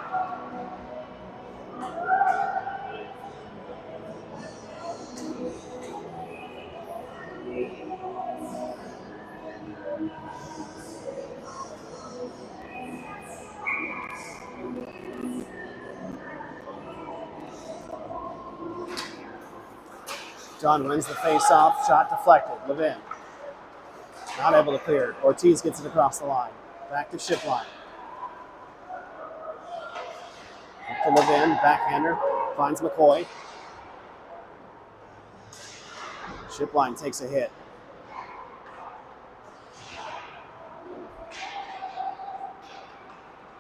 Dunn wins the face-off. Shot deflected. Levin. Not able to clear. Ortiz gets it across the line. Back to Shipline. Up to Levin. Backhander. Finds McCoy. Shipline takes a hit.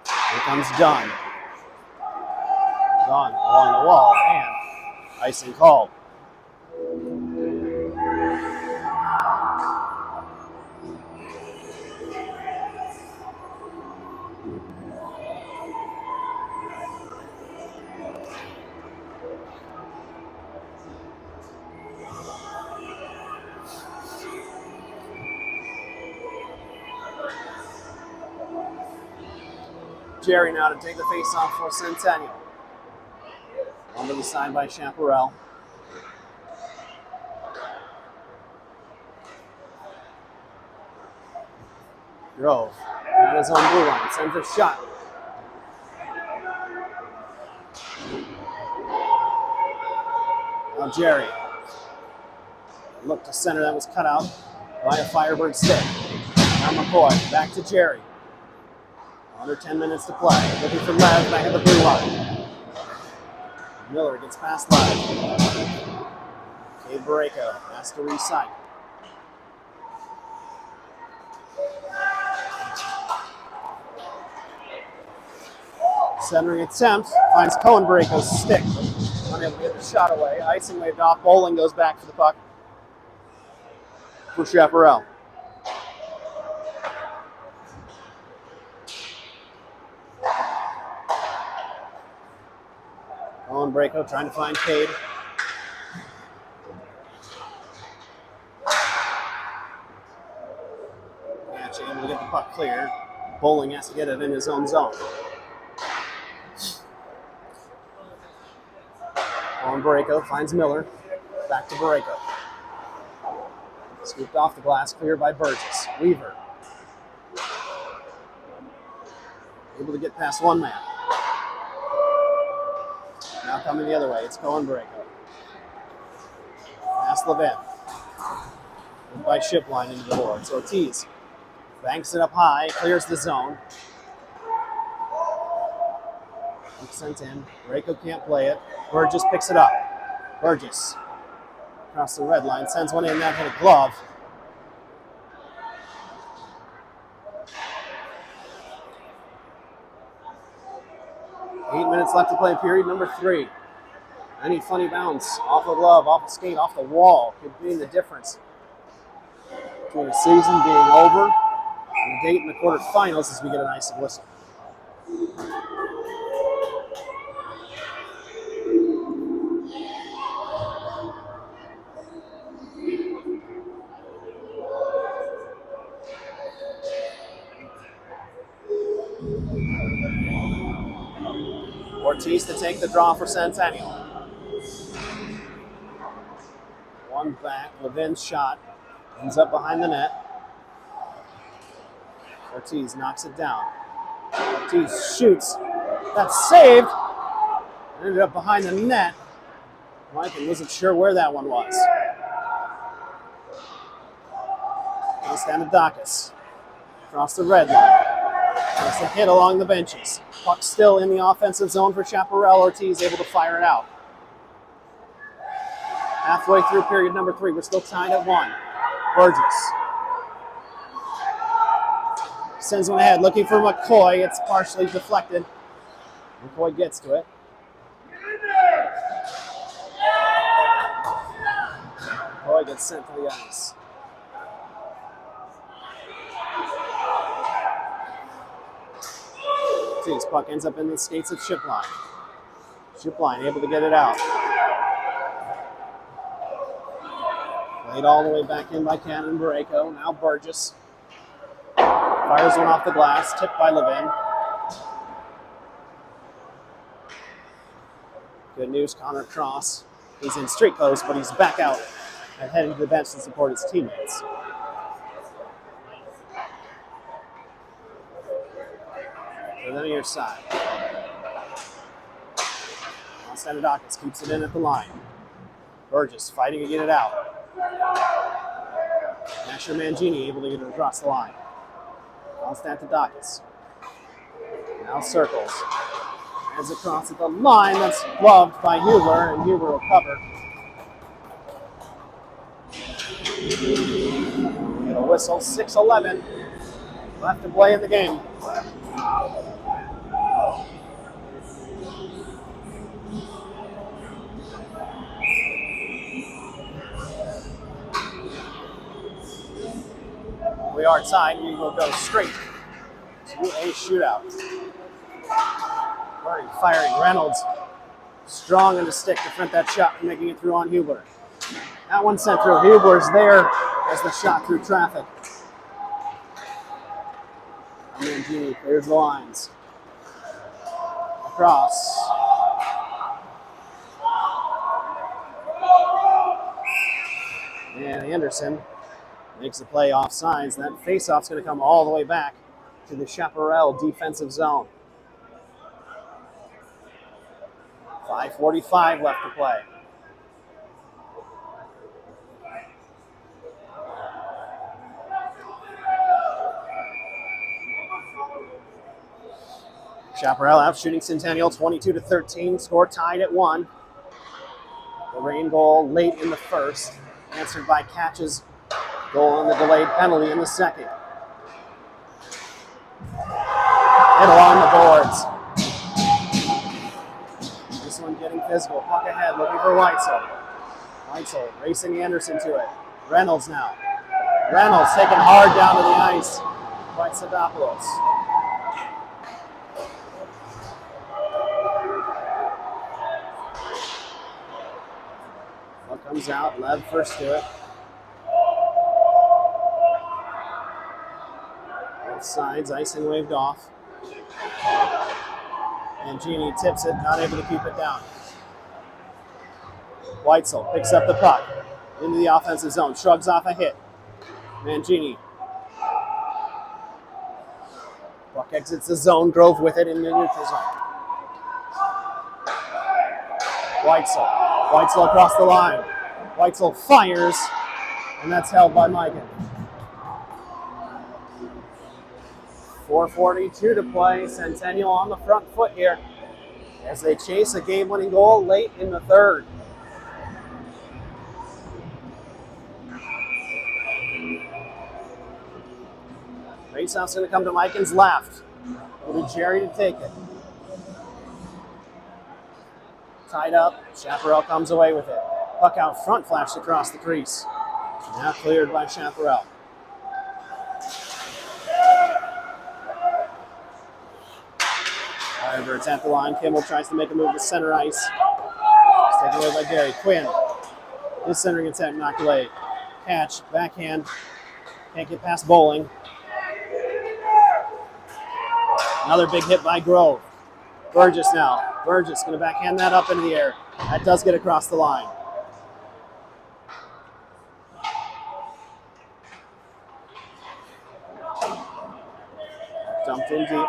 Here comes Dunn. Dunn along the wall and icing called. Jerry now to take the face-off for Centennial. One to be signed by Chaparral. Grove at his own blue line, sends a shot. Now Jerry. Look to center, that was cut out by a Firebird stick. Now McCoy, back to Jerry. Under 10 minutes to play. Looking for Lev back at the blue line. Miller gets past Lev. Cade Barreco has to recycle. Centering attempt. Finds Cohen Barreco's stick. Unable to get the shot away. Icing waved off. Bowling goes back for the puck for Chaparral. Cohen Barreco trying to find Cade. Actually able to get the puck cleared. Bowling has to get it in his own zone. Cohen Barreco finds Miller. Back to Barreco. Scooped off the glass, cleared by Burgess. Weaver. Able to get past one man. Now coming the other way, it's Cohen Barreco. Past Levin. By Shipline into the boards. Ortiz banks it up high, clears the zone. Sent in. Barreco can't play it. Burgess picks it up. Burgess across the red line, sends one in, that hit a glove. Eight minutes left to play, period number 3. Any funny bounce off the glove, off the skate, off the wall could be the difference between the season being over on the date in the quarterfinals as we get a nice whistle. Ortiz to take the draw for Centennial. One back, Levin's shot ends up behind the net. Ortiz knocks it down. Ortiz shoots. That's saved. Ended up behind the net. Mike wasn't sure where that one was. Stanidakis across the red line. There's a hit along the benches. Puck still in the offensive zone for Chaparral. Ortiz able to fire it out. Halfway through period number 3, we're still tied at 1. Burgess sends one ahead, looking for McCoy. It's partially deflected. McCoy gets to it. McCoy gets sent to the ice. His puck ends up in the skates of Shipline. Shipline able to get it out. Played all the way back in by Cannon Barreco. Now Burgess fires one off the glass, tipped by Levin. Good news, Connor Cross. He's in street clothes, but he's back out and heading to the bench to support his teammates. To the near side. Stanidakis keeps it in at the line. Burgess fighting to get it out. Asher Mangini able to get it across the line. Stanidakis. Now circles. Hands across at the line. That's gloved by Huber, and Huber will cover. Get a whistle. 6:11 left to play in the game. We are tied. We will go straight to a shootout. Murray firing. Reynolds strong in the stick to prevent that shot from making it through on Huber. That one sent through. Huber's there as the shot through traffic. Mangini clears the lines. Across. And Anderson makes the play off sides. That faceoff's going to come all the way back to the Chaparral defensive zone. 5:45 left to play. Chaparral out shooting Centennial 22-13. Score tied at 1. The rain goal late in the first, answered by Catch's goal on the delayed penalty in the second. And along the boards. This one getting physical. Puck ahead, looking for Weitzel. Weitzel racing Anderson to it. Reynolds now. Reynolds taken hard down to the ice by Sadopoulos. Puck comes out, Lev first to it. Both sides, icing waved off. And Genie tips it, not able to keep it down. Weitzel picks up the puck into the offensive zone, shrugs off a hit. Mangini. Puck exits the zone, drove with it in the neutral zone. Weitzel. Weitzel across the line. Weitzel fires, and that's held by Mikan. 4:42 to play. Centennial on the front foot here as they chase a game-winning goal late in the third. Faceoff's going to come to Mikan's left. It'll be Jerry to take it. Tied up. Chaparral comes away with it. Puck out front, flashed across the crease. Now cleared by Chaparral. Firebirds at the line. Kimmel tries to make a move to center ice. It's taken away by Gary. Quinn. His centering attempt knocked away. Catch, backhand. Can't get past Bowling. Another big hit by Grove. Burgess now. Burgess going to backhand that up into the air. That does get across the line. Dumped in deep.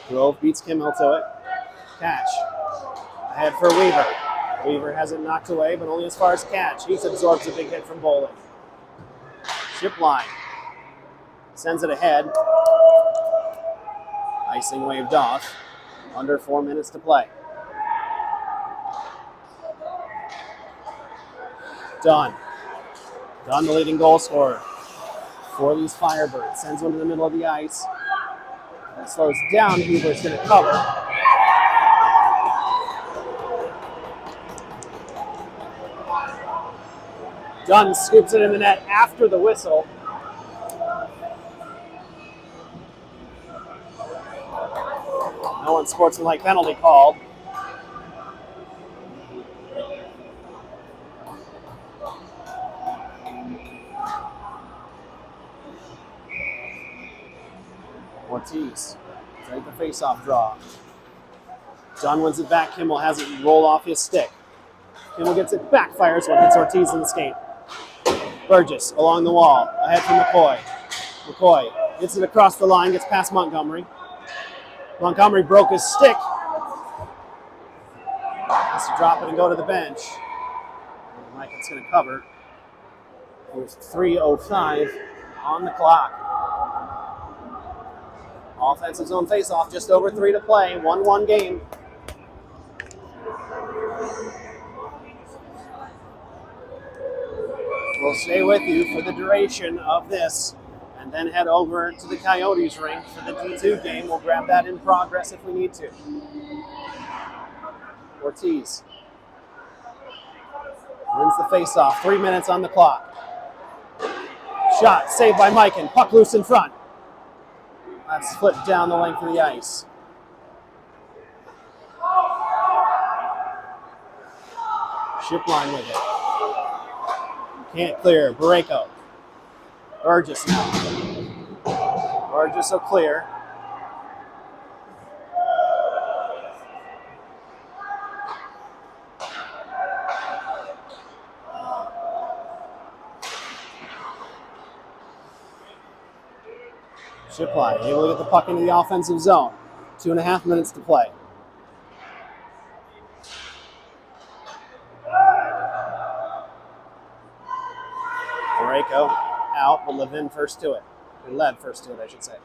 Grove beats Kimmel to it. Catch. Ahead for Weaver. Weaver has it knocked away, but only as far as Catch. He absorbs a big hit from Bowling. Ship line. Sends it ahead. Icing waved off. Under 4 minutes to play. Dunn. Dunn, the leading goal scorer for these Firebirds. Sends one to the middle of the ice. That slows down. Huber's going to cover. Dunn scoops it in the net after the whistle. No unsportsmanlike penalty called. Ortiz, take the face-off draw. Dunn wins it back. Kimmel has it roll off his stick. Kimmel gets it back, fires one, hits Ortiz in the skate. Burgess along the wall, ahead from McCoy. McCoy gets it across the line, gets past Montgomery. Montgomery broke his stick. Has to drop it and go to the bench. Mike is going to cover. There's 3:05 on the clock. Offensive zone face-off, just over 3 to play. 1-1 game. We'll stay with you for the duration of this and then head over to the Coyotes rink for the D2 game. We'll grab that in progress if we need to. Ortiz wins the face-off. 3 minutes on the clock. Shot saved by Mikan. Puck loose in front. That's flipped down the length of the ice. Ship line with it. Can't clear. Barreto. Burgess now. Burgess will clear. Ship line able to get the puck into the offensive zone. 2.5 minutes to play. Barreto out, but Levin first to it. Or led first to it, I should say.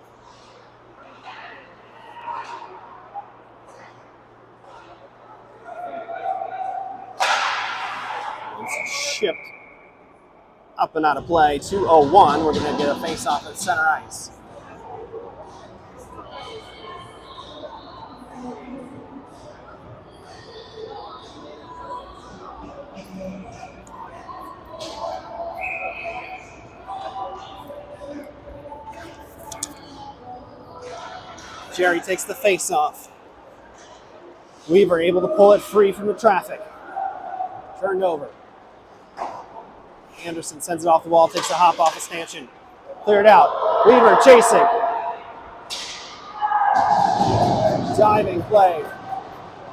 It's shipped up and out of play. 2:01. We're going to get a face-off at center ice. Jerry takes the face-off. Weaver able to pull it free from the traffic. Turned over. Anderson sends it off the wall, takes a hop off a stanchion. Cleared out. Weaver chasing. Diving play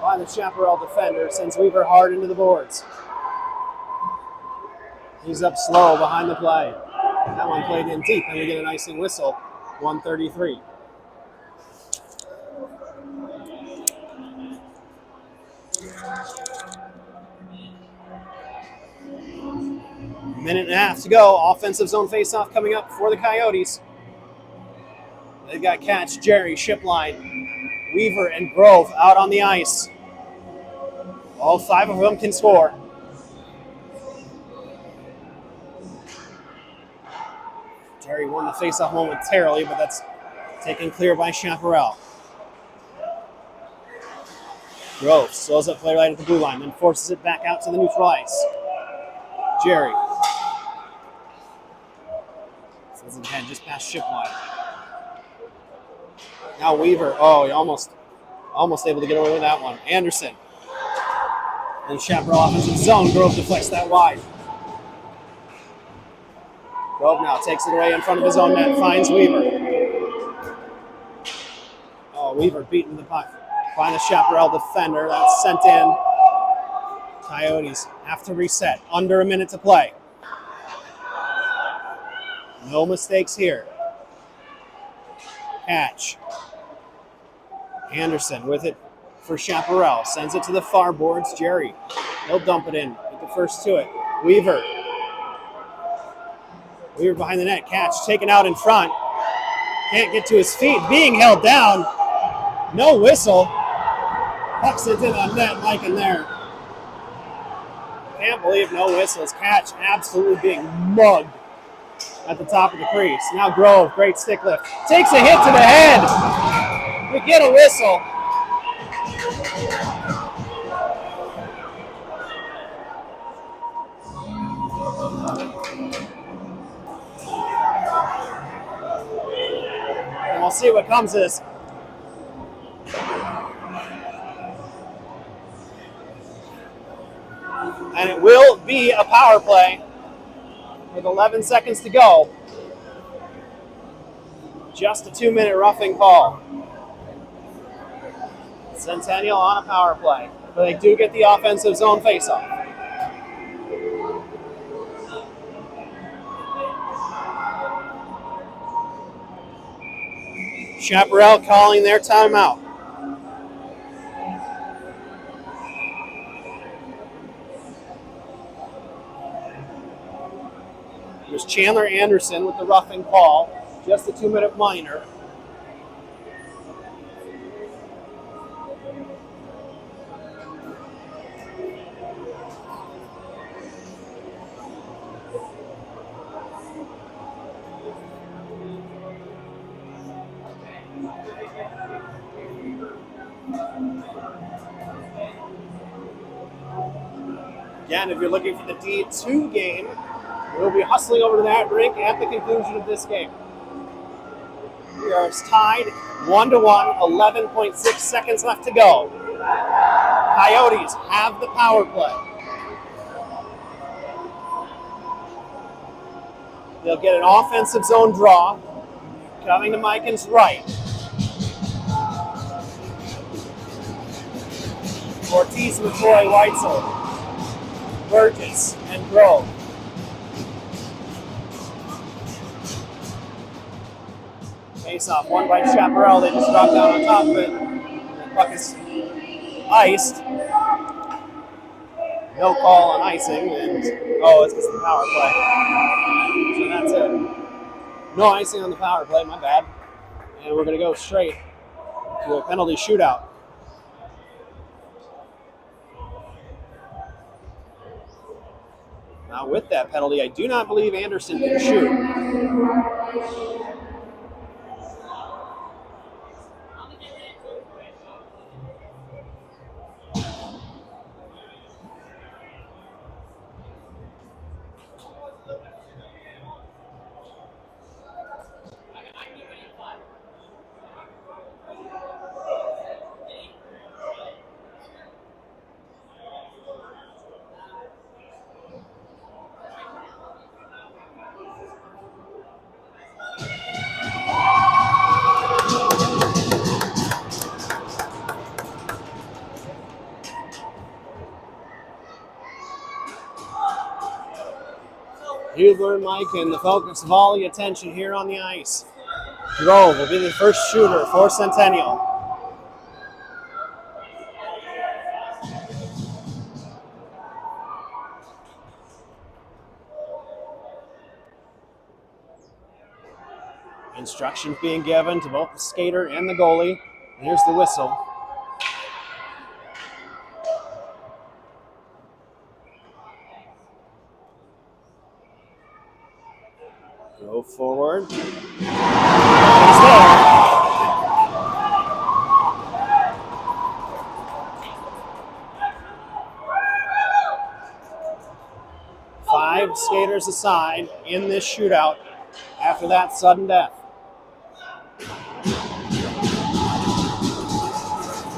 by the Chaparral defender sends Weaver hard into the boards. He's up slow behind the play. That one played in deep, and we get an icing whistle. 1:33. Minute and a half to go. Offensive zone face-off coming up for the Coyotes. They've got Catch, Jerry, Shipline, Weaver, and Grove out on the ice. All 5 of them can score. Jerry won the face-off momentarily, but that's taken clear by Chaparral. Grove slows up play right at the blue line, then forces it back out to the neutral ice. Jerry. Sends it ahead just past Shipline. Now Weaver. Oh, he almost able to get away with that one. Anderson. And Chaparral offensive zone. Grove deflects that wide. Grove now takes it away in front of his own net. Finds Weaver. Oh, Weaver beating the puck. Find a Chaparral defender. That's sent in. Coyotes have to reset. Under a minute to play. No mistakes here. Catch. Anderson with it for Chaparral. Sends it to the far boards. Jerry. He'll dump it in. Get the first to it. Weaver. Weaver behind the net. Catch. Taken out in front. Can't get to his feet. Being held down. No whistle. Pucks it in the net like in there. Can't believe no whistles. Catch absolutely being mugged at the top of the crease. Now Grove. Great stick lift. Takes a hit to the head. We get a whistle. And we'll see what comes of this. And it will be a power play with 11 seconds to go. Just a 2-minute roughing call. Centennial on a power play, but they do get the offensive zone faceoff. Chaparral calling their timeout. There's Chandler Anderson with the roughing call, just a 2-minute minor. Again, if you're looking for the D2 game, we'll be hustling over to that rink at the conclusion of this game. We are tied 1-1, 11.6 seconds left to go. Coyotes have the power play. They'll get an offensive zone draw, coming to Miken's right. Ortiz, McCoy, Weitzel, Burgess, and Grove. Face-off, won by Chaparral. They just dropped down on top of it. The puck is iced. No call on icing, and it's because of the power play. So that's it. No icing on the power play, my bad. And we're going to go straight to a penalty shootout. Now with that penalty, I do not believe Anderson can shoot. Hubler and Mike and the focus of all the attention here on the ice. Grove will be the first shooter for Centennial. Instructions being given to both the skater and the goalie. And here's the whistle. Go forward. He's there. 5 skaters aside in this shootout after that sudden death.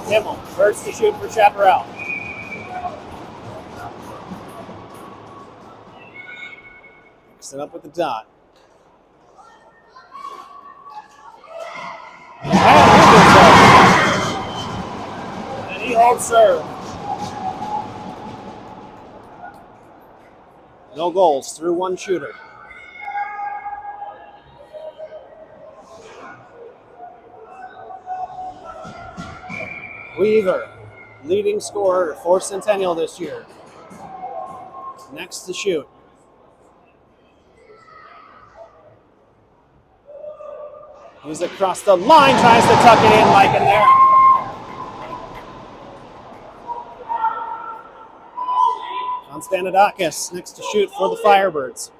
Kimmel, first to shoot for Chaparral. Mix it up with the dot. And he holds serve. No goals through one shooter. Weaver, leading scorer for Centennial this year. Next to shoot. He's across the line, tries to tuck it in, Mike in there. Konstantinakis next to shoot for the Firebirds.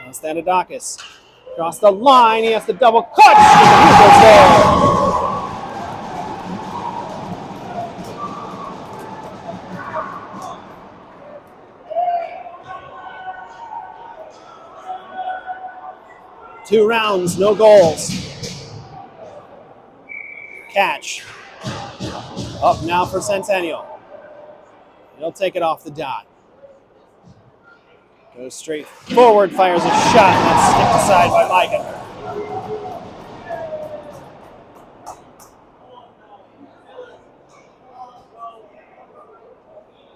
Konstantinakis across the line, he has to double cut. Two rounds, no goals. Catch. Up now for Centennial. He'll take it off the dot. Goes straight forward, fires a shot, and that's skipped aside by Micah.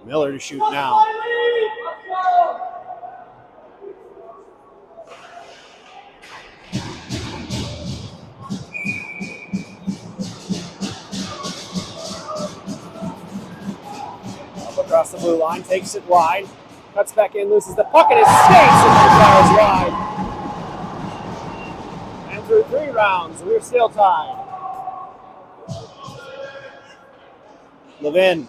Miller to shoot now. Up across the blue line, takes it wide. Cuts back in, loses the puck, and it skates and then fires wide. And through 3 rounds, we're still tied. Levin.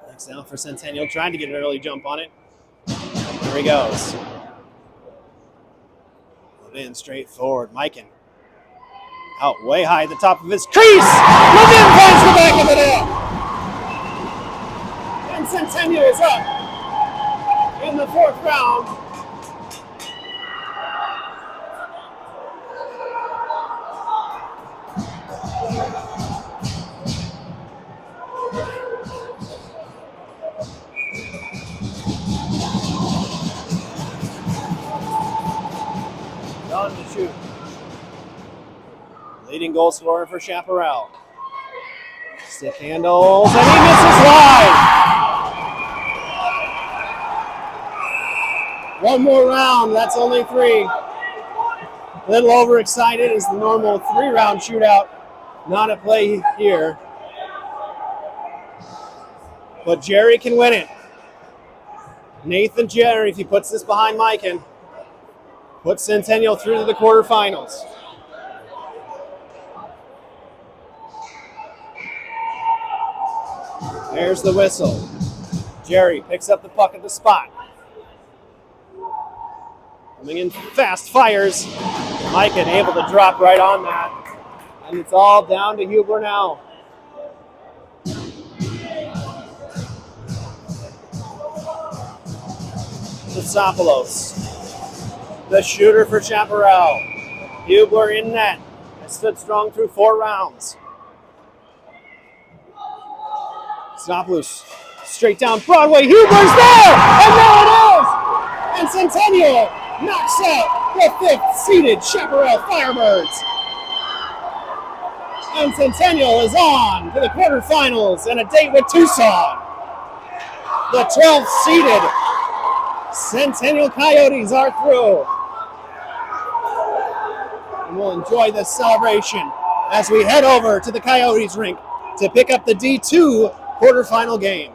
Next down for Centennial, trying to get an early jump on it. There he goes. Levin straight forward, Mikan. Out way high at the top of his crease. Levin finds the back of the net. And Centennial is up in the 4th round. Done to shoot. Leading goal scorer for Chaparral. Stick handles, and he misses wide. One more round, that's only 3. A little overexcited as the normal 3-round shootout. Not at play here. But Jerry can win it. Nathan Jerry, if he puts this behind Mikan, puts Centennial through to the quarterfinals. There's the whistle. Jerry picks up the puck at the spot. Coming in fast, fires. Mikan able to drop right on that. And it's all down to Hubler now. Tsopoulos, the shooter for Chaparral. Hubler in net. Has stood strong through 4 rounds. Tsopoulos straight down Broadway. Hubler's there! And there it is! And Centennial knocks out the 5th-seeded Chaparral Firebirds. And Centennial is on to the quarterfinals and a date with Tucson. The 12th-seeded Centennial Coyotes are through. And we'll enjoy this celebration as we head over to the Coyotes rink to pick up the D2 quarterfinal game.